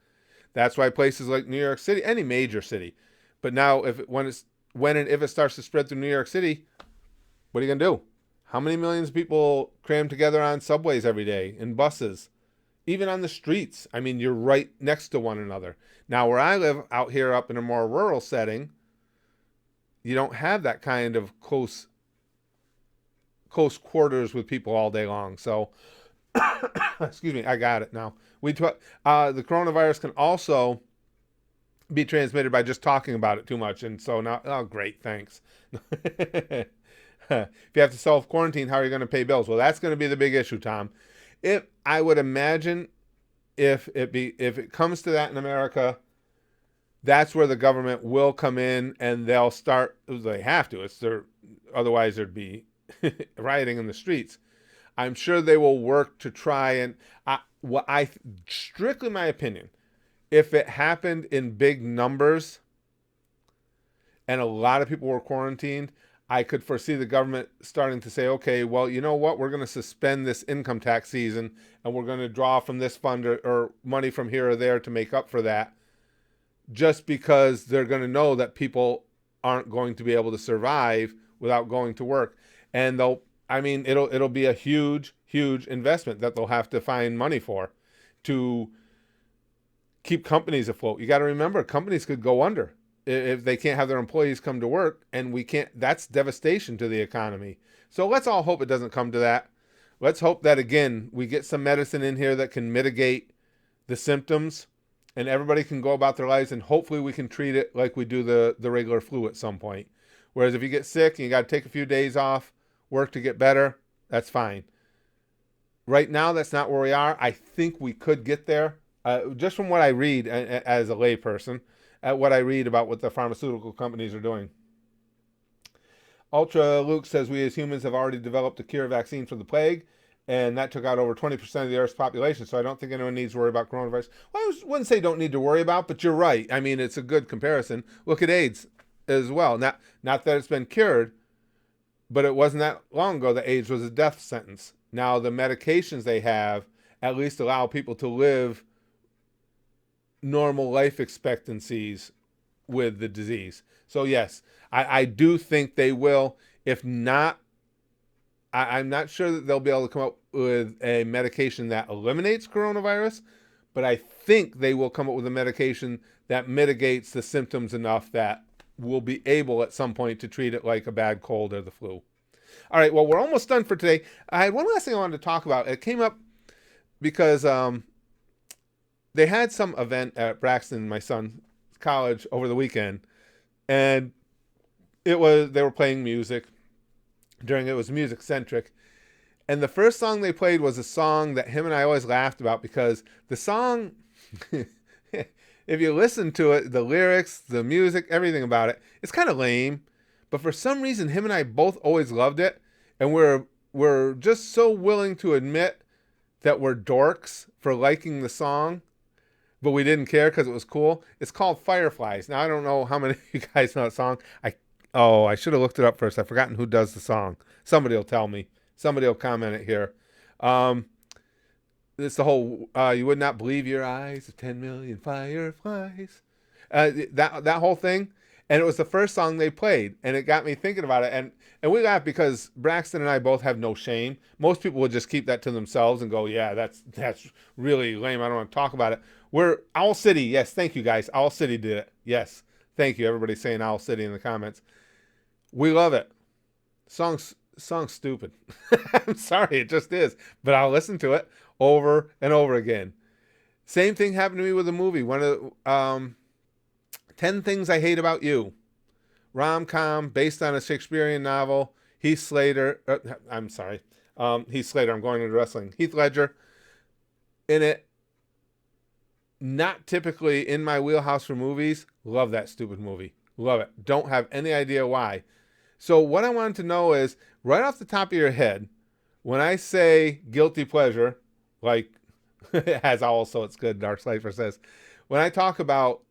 That's why places like New York City, any major city, but now when and if it starts to spread through New York City, what are you gonna do? How many millions of people cram together on subways every day, in buses, even on the streets? I mean, you're right next to one another. Now, where I live out here up in a more rural setting, you don't have that kind of close quarters with people all day long. So, excuse me, I got it now. The coronavirus can also be transmitted by just talking about it too much. And so now, oh, great, thanks. If you have to self-quarantine, how are you going to pay bills? Well, that's going to be the big issue, Tom. I would imagine if it comes to that in America, that's where the government will come in and they'll start. They have to. Otherwise there'd be rioting in the streets. I'm sure they will work to try and strictly my opinion, if it happened in big numbers and a lot of people were quarantined, I could foresee the government starting to say, okay, well, you know what? We're going to suspend this income tax season and we're going to draw from this fund or money from here or there to make up for that, just because they're going to know that people aren't going to be able to survive without going to work. And it'll be a huge, huge investment that they'll have to find money for to keep companies afloat. You got to remember, companies could go under if they can't have their employees come to work, and we can't. That's devastation to the economy. So let's all hope it doesn't come to that. Let's hope that, again, we get some medicine in here that can mitigate the symptoms and everybody can go about their lives, and hopefully we can treat it like we do the regular flu at some point. Whereas if you get sick and you got to take a few days off work to get better, that's fine. Right now, that's not where we are. I think we could get there. Just from what I read as a layperson, what I read about what the pharmaceutical companies are doing. Ultra Luke says, we as humans have already developed a cure vaccine for the plague, and that took out over 20% of the Earth's population, so I don't think anyone needs to worry about coronavirus. Well, I wouldn't say don't need to worry about, but you're right. I mean, it's a good comparison. Look at AIDS as well. Not that it's been cured, but it wasn't that long ago that AIDS was a death sentence. Now, the medications they have at least allow people to live normal life expectancies with the disease. So, yes, I do think they will. If not, I'm not sure that they'll be able to come up with a medication that eliminates coronavirus, but I think they will come up with a medication that mitigates the symptoms enough that we'll be able at some point to treat it like a bad cold or the flu. All right, well, we're almost done for today. I had one last thing I wanted to talk about. It came up because they had some event at Braxton, my son's college, over the weekend, and they were playing music. During it was music centric, and the first song they played was a song that him and I always laughed about because the song, if you listen to it, the lyrics, the music, everything about it, it's kind of lame. But for some reason, him and I both always loved it, and we're just so willing to admit that we're dorks for liking the song, but we didn't care because it was cool. It's called Fireflies. Now I don't know how many of you guys know that song. I should have looked it up first. I've forgotten who does the song. Somebody will tell me. Somebody will comment it here. It's the whole you would not believe your eyes of 10 million fireflies. That whole thing. And it was the first song they played. And it got me thinking about it. And we laughed because Braxton and I both have no shame. Most people would just keep that to themselves and go, yeah, that's really lame. I don't want to talk about it. We're Owl City. Yes, thank you guys. Owl City did it. Yes. Thank you. Everybody's saying Owl City in the comments. We love it. Song's stupid. I'm sorry, it just is. But I'll listen to it over and over again. Same thing happened to me with a movie. One of 10 Things I Hate About You. Rom-com based on a Shakespearean novel. Heath Slater. Heath Slater. I'm going into wrestling. Heath Ledger in it. Not typically in my wheelhouse for movies. Love that stupid movie. Love it. Don't have any idea why. So what I wanted to know is, right off the top of your head, when I say guilty pleasure, like it has Owl, so it's good, Dark Slifer says, when I talk about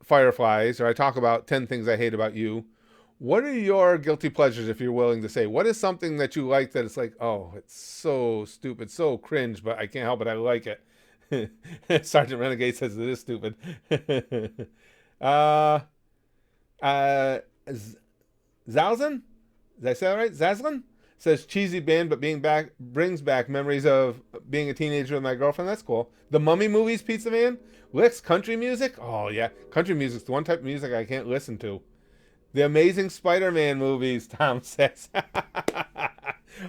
Fireflies or I talk about 10 Things I Hate About You, what are your guilty pleasures, if you're willing to say? What is something that you like that it's like, oh, it's so stupid, so cringe, but I can't help it, I like it. Sergeant Renegade says it is stupid. Zalzin? Did I say that right? Zaslin? Says cheesy band, but brings back memories of being a teenager with my girlfriend. That's cool. The Mummy movies, Pizza Man? Licks, country music? Oh, yeah. Country music's the one type of music I can't listen to. The Amazing Spider-Man movies, Tom says.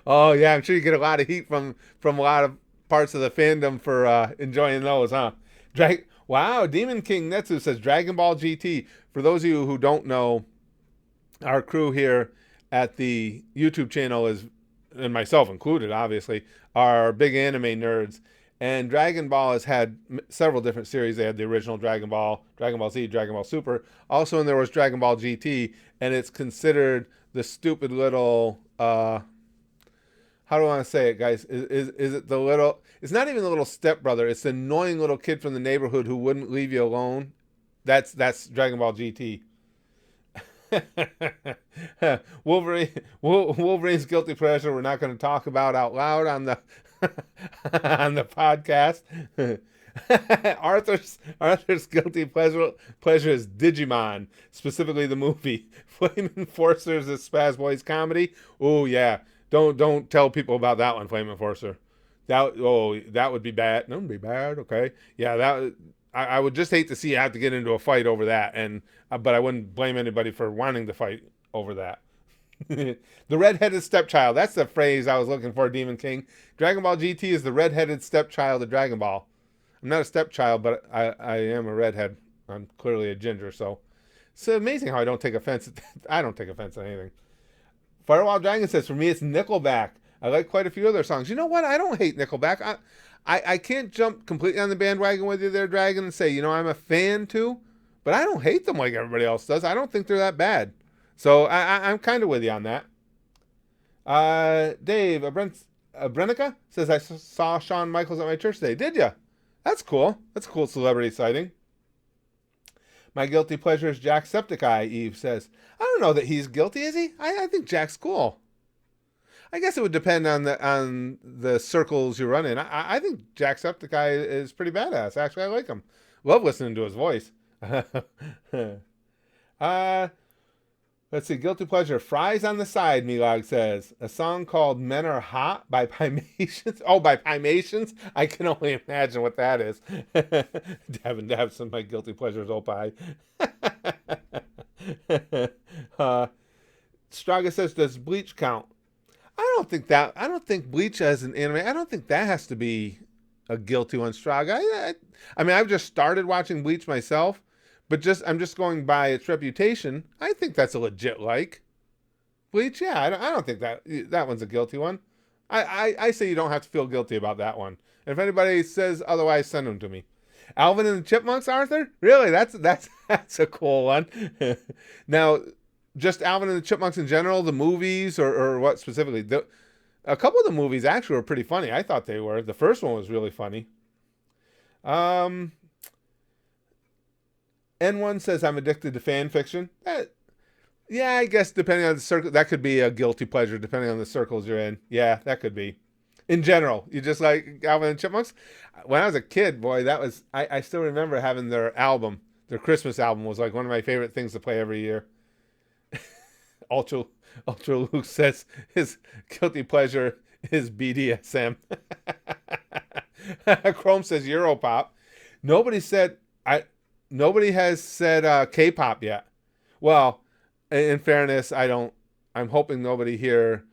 Oh, yeah. I'm sure you get a lot of heat from a lot of parts of the fandom for enjoying those, huh? Wow, Demon King Netsu says Dragon Ball GT. For those of you who don't know, our crew here at the YouTube channel is, and myself included, obviously, are big anime nerds. And Dragon Ball has had several different series. They had the original Dragon Ball, Dragon Ball Z, Dragon Ball Super. Also, and there was Dragon Ball GT, and it's considered the stupid little, how do I want to say it, guys? Is it the little, it's not even the little stepbrother. It's the annoying little kid from the neighborhood who wouldn't leave you alone. That's Dragon Ball GT. Wolverine's guilty pleasure we're not going to talk about out loud on the on the podcast. Arthur's guilty pleasure is Digimon, specifically the movie. Flame Enforcers is Spaz Boys comedy. Oh yeah, don't tell people about that one, Flame Enforcer. That would be bad. That would be bad. Okay, yeah, I would just hate to see you have to get into a fight over that, but I wouldn't blame anybody for wanting to fight over that. The redheaded stepchild. That's the phrase I was looking for, Demon King. Dragon Ball GT is the redheaded stepchild of Dragon Ball. I'm not a stepchild, but I am a redhead. I'm clearly a ginger, so it's amazing how I don't take offense. I don't take offense at anything. Firewall Dragon says, for me, it's Nickelback. I like quite a few of their songs. You know what? I don't hate Nickelback. I can't jump completely on the bandwagon with you there, Dragon, and say, I'm a fan too, but I don't hate them like everybody else does. I don't think they're that bad. So I'm kind of with you on that. Dave Brenica says, I saw Shawn Michaels at my church today. Did ya? That's cool. That's a cool celebrity sighting. My guilty pleasure is Jacksepticeye, Eve says. I don't know that he's guilty, is he? I think Jack's cool. I guess it would depend on the circles you run in. I think Jacksepticeye is pretty badass. Actually, I like him. Love listening to his voice. uh, let's see. Guilty pleasure. Fries on the side, Milog says. A song called Men Are Hot by Pimations. Oh, by Pimations? I can only imagine what that is. Devin Dabson, my guilty pleasure is Opie. Straga says, does Bleach count? I don't think Bleach as an anime, I don't think that has to be a guilty one, Straga. I mean, I've just started watching Bleach myself, but I'm just going by its reputation. I think that's a legit like. Bleach, yeah, I don't think that one's a guilty one. I say you don't have to feel guilty about that one. And if anybody says otherwise, send them to me. Alvin and the Chipmunks, Arthur? Really? That's a cool one. Now, just Alvin and the Chipmunks in general, the movies, or what specifically? A couple of the movies actually were pretty funny. I thought they were. The first one was really funny. N1 says, I'm addicted to fan fiction. Yeah, I guess depending on the circle, that could be a guilty pleasure depending on the circles you're in. Yeah, that could be. In general, you just like Alvin and Chipmunks? When I was a kid, boy, I still remember having their album. Their Christmas album was like one of my favorite things to play every year. Ultra Luke says his guilty pleasure is BDSM. Chrome says Europop. Nobody has said K-pop yet. Well, in fairness, I'm hoping nobody here.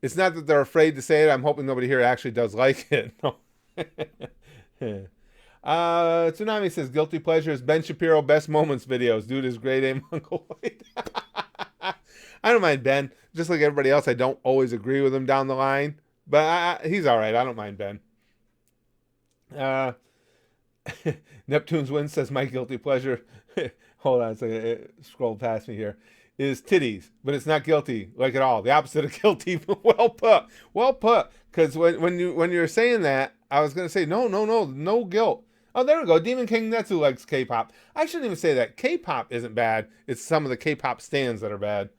It's not that they're afraid to say it. I'm hoping nobody here actually does like it. No. Tsunami says guilty pleasure is Ben Shapiro best moments videos. Dude is grade A mongoloid. I don't mind Ben. Just like everybody else, I don't always agree with him down the line. But he's all right. I don't mind Ben. Neptune's Win says my guilty pleasure. Hold on a second. It scrolled past me here. Is titties, but it's not guilty like at all. The opposite of guilty. Well put. Because when you're saying that, I was gonna say no guilt. Oh, there we go. Demon King Netsu likes K-pop. I shouldn't even say that. K-pop isn't bad. It's some of the K-pop stands that are bad.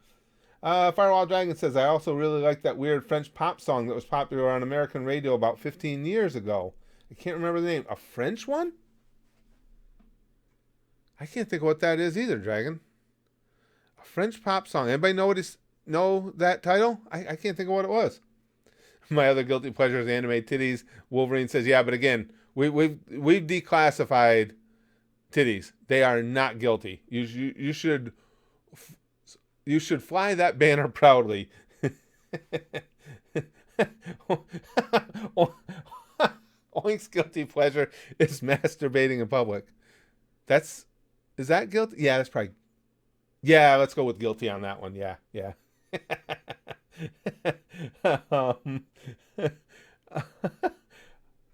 Firewall Dragon says, I also really like that weird French pop song that was popular on American radio about 15 years ago. I can't remember the name. A French one? I can't think of what that is either, Dragon. A French pop song. Anybody know that title? I can't think of what it was. My other guilty pleasure is anime titties. Wolverine says, yeah, but again, we've declassified titties. They are not guilty. You should fly that banner proudly. Oink's guilty pleasure is masturbating in public. Is that guilty? Yeah, that's probably. Yeah, let's go with guilty on that one. Yeah.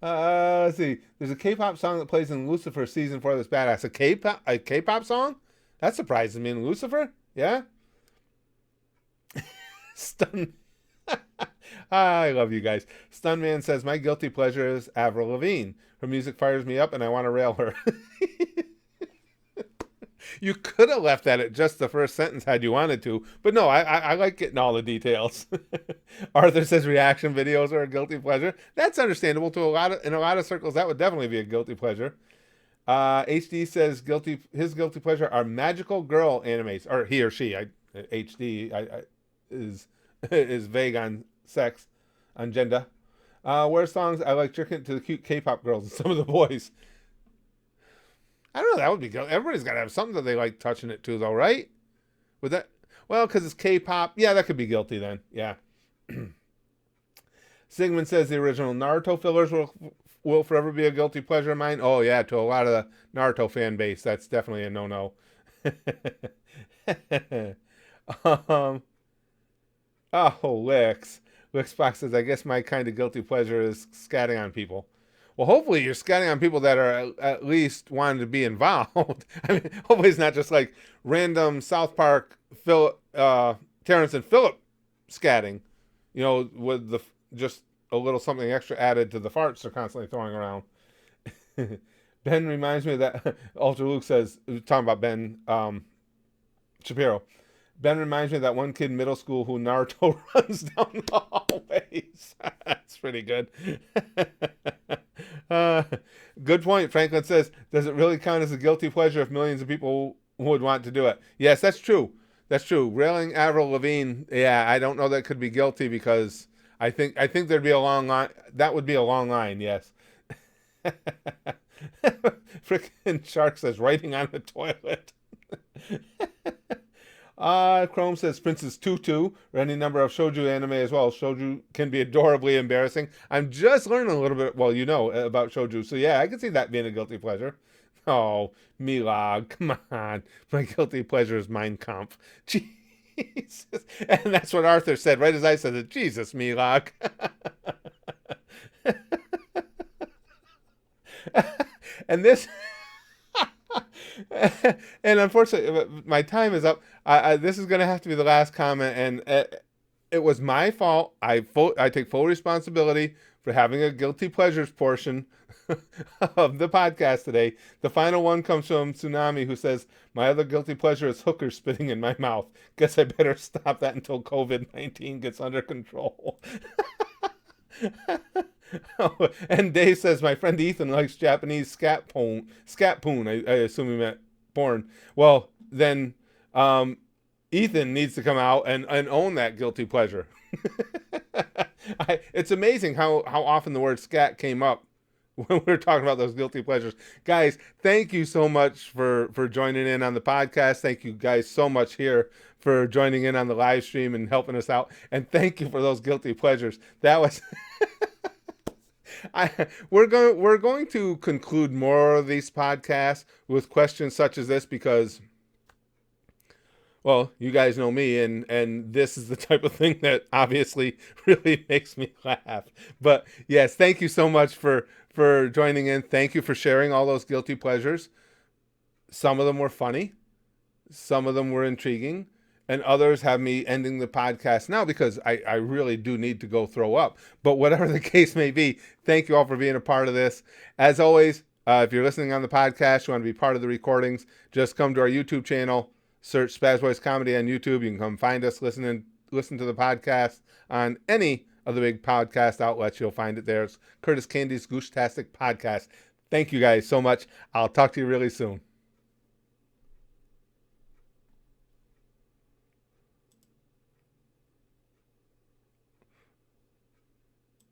Let's see. There's a K-pop song that plays in Lucifer season 4 that's badass. A K-pop song? That surprises me. In Lucifer? Yeah. Stun. I love you guys. Stunman says my guilty pleasure is Avril Lavigne. Her music fires me up, and I want to rail her. You could have left that at just the first sentence had you wanted to, but no, I like getting all the details. Arthur says reaction videos are a guilty pleasure. That's understandable in a lot of circles. That would definitely be a guilty pleasure. HD says his guilty pleasure are magical girl animes, or he or she. HD is vague on sex, on gender. Where songs I like tricking to the cute K-pop girls and some of the boys. I don't know. That would be good. Everybody's got to have something that they like touching it to, though, right? Would that? Well, because it's K-pop. Yeah, that could be guilty then. Yeah. Sigmund says the original Naruto fillers will forever be a guilty pleasure of mine. Oh yeah, to a lot of the Naruto fan base, that's definitely a no-no. Lixbox says, I guess my kind of guilty pleasure is scatting on people. Well, hopefully you're scatting on people that are at least wanting to be involved. I mean, hopefully it's not just like random South Park Terrence and Phillip scatting, with just a little something extra added to the farts they're constantly throwing around. Ben reminds me of that. Ultra Luke says, talking about Ben Shapiro. Ben reminds me of that one kid in middle school who Naruto runs down the hallways. That's pretty good. uh, Good point. Franklin says, does it really count as a guilty pleasure if millions of people would want to do it? Yes, that's true. That's true. Railing Avril Lavigne, yeah, I don't know that could be guilty because I think there'd be a long line. That would be a long line, yes. Frickin' Shark says, writing on the toilet. Chrome says Princess Tutu, or any number of shoujo anime as well. Shoujo can be adorably embarrassing. I'm just learning a little bit, well, about shoujo. So yeah, I can see that being a guilty pleasure. Oh, Milag, come on. My guilty pleasure is Mein Kampf. Jesus. And that's what Arthur said, right as I said it. Jesus, Milag. And this... And unfortunately, my time is up. This is going to have to be the last comment, and it was my fault. I take full responsibility for having a guilty pleasures portion of the podcast today. The final one comes from Tsunami, who says, my other guilty pleasure is hookers spitting in my mouth. Guess I better stop that until COVID-19 gets under control. Oh, and Dave says, my friend Ethan likes Japanese scat poon. I assume he meant porn. Well, then Ethan needs to come out and own that guilty pleasure. It's amazing how often the word scat came up when we were talking about those guilty pleasures. Guys, thank you so much for joining in on the podcast. Thank you guys so much here for joining in on the live stream and helping us out. And thank you for those guilty pleasures. That was... we're going to conclude more of these podcasts with questions such as this because, well, you guys know me, and this is the type of thing that obviously really makes me laugh. But yes, thank you so much for joining in. Thank you for sharing all those guilty pleasures. Some of them were funny, some of them were intriguing, and others have me ending the podcast now because I really do need to go throw up. But whatever the case may be, thank you all for being a part of this. As always, if you're listening on the podcast, you want to be part of the recordings, just come to our YouTube channel, search Spaz Boys Comedy on YouTube. You can come find us, listen to the podcast on any of the big podcast outlets. You'll find it there. It's Curtis Candy's GOOSHTASTIC podcast. Thank you guys so much. I'll talk to you really soon.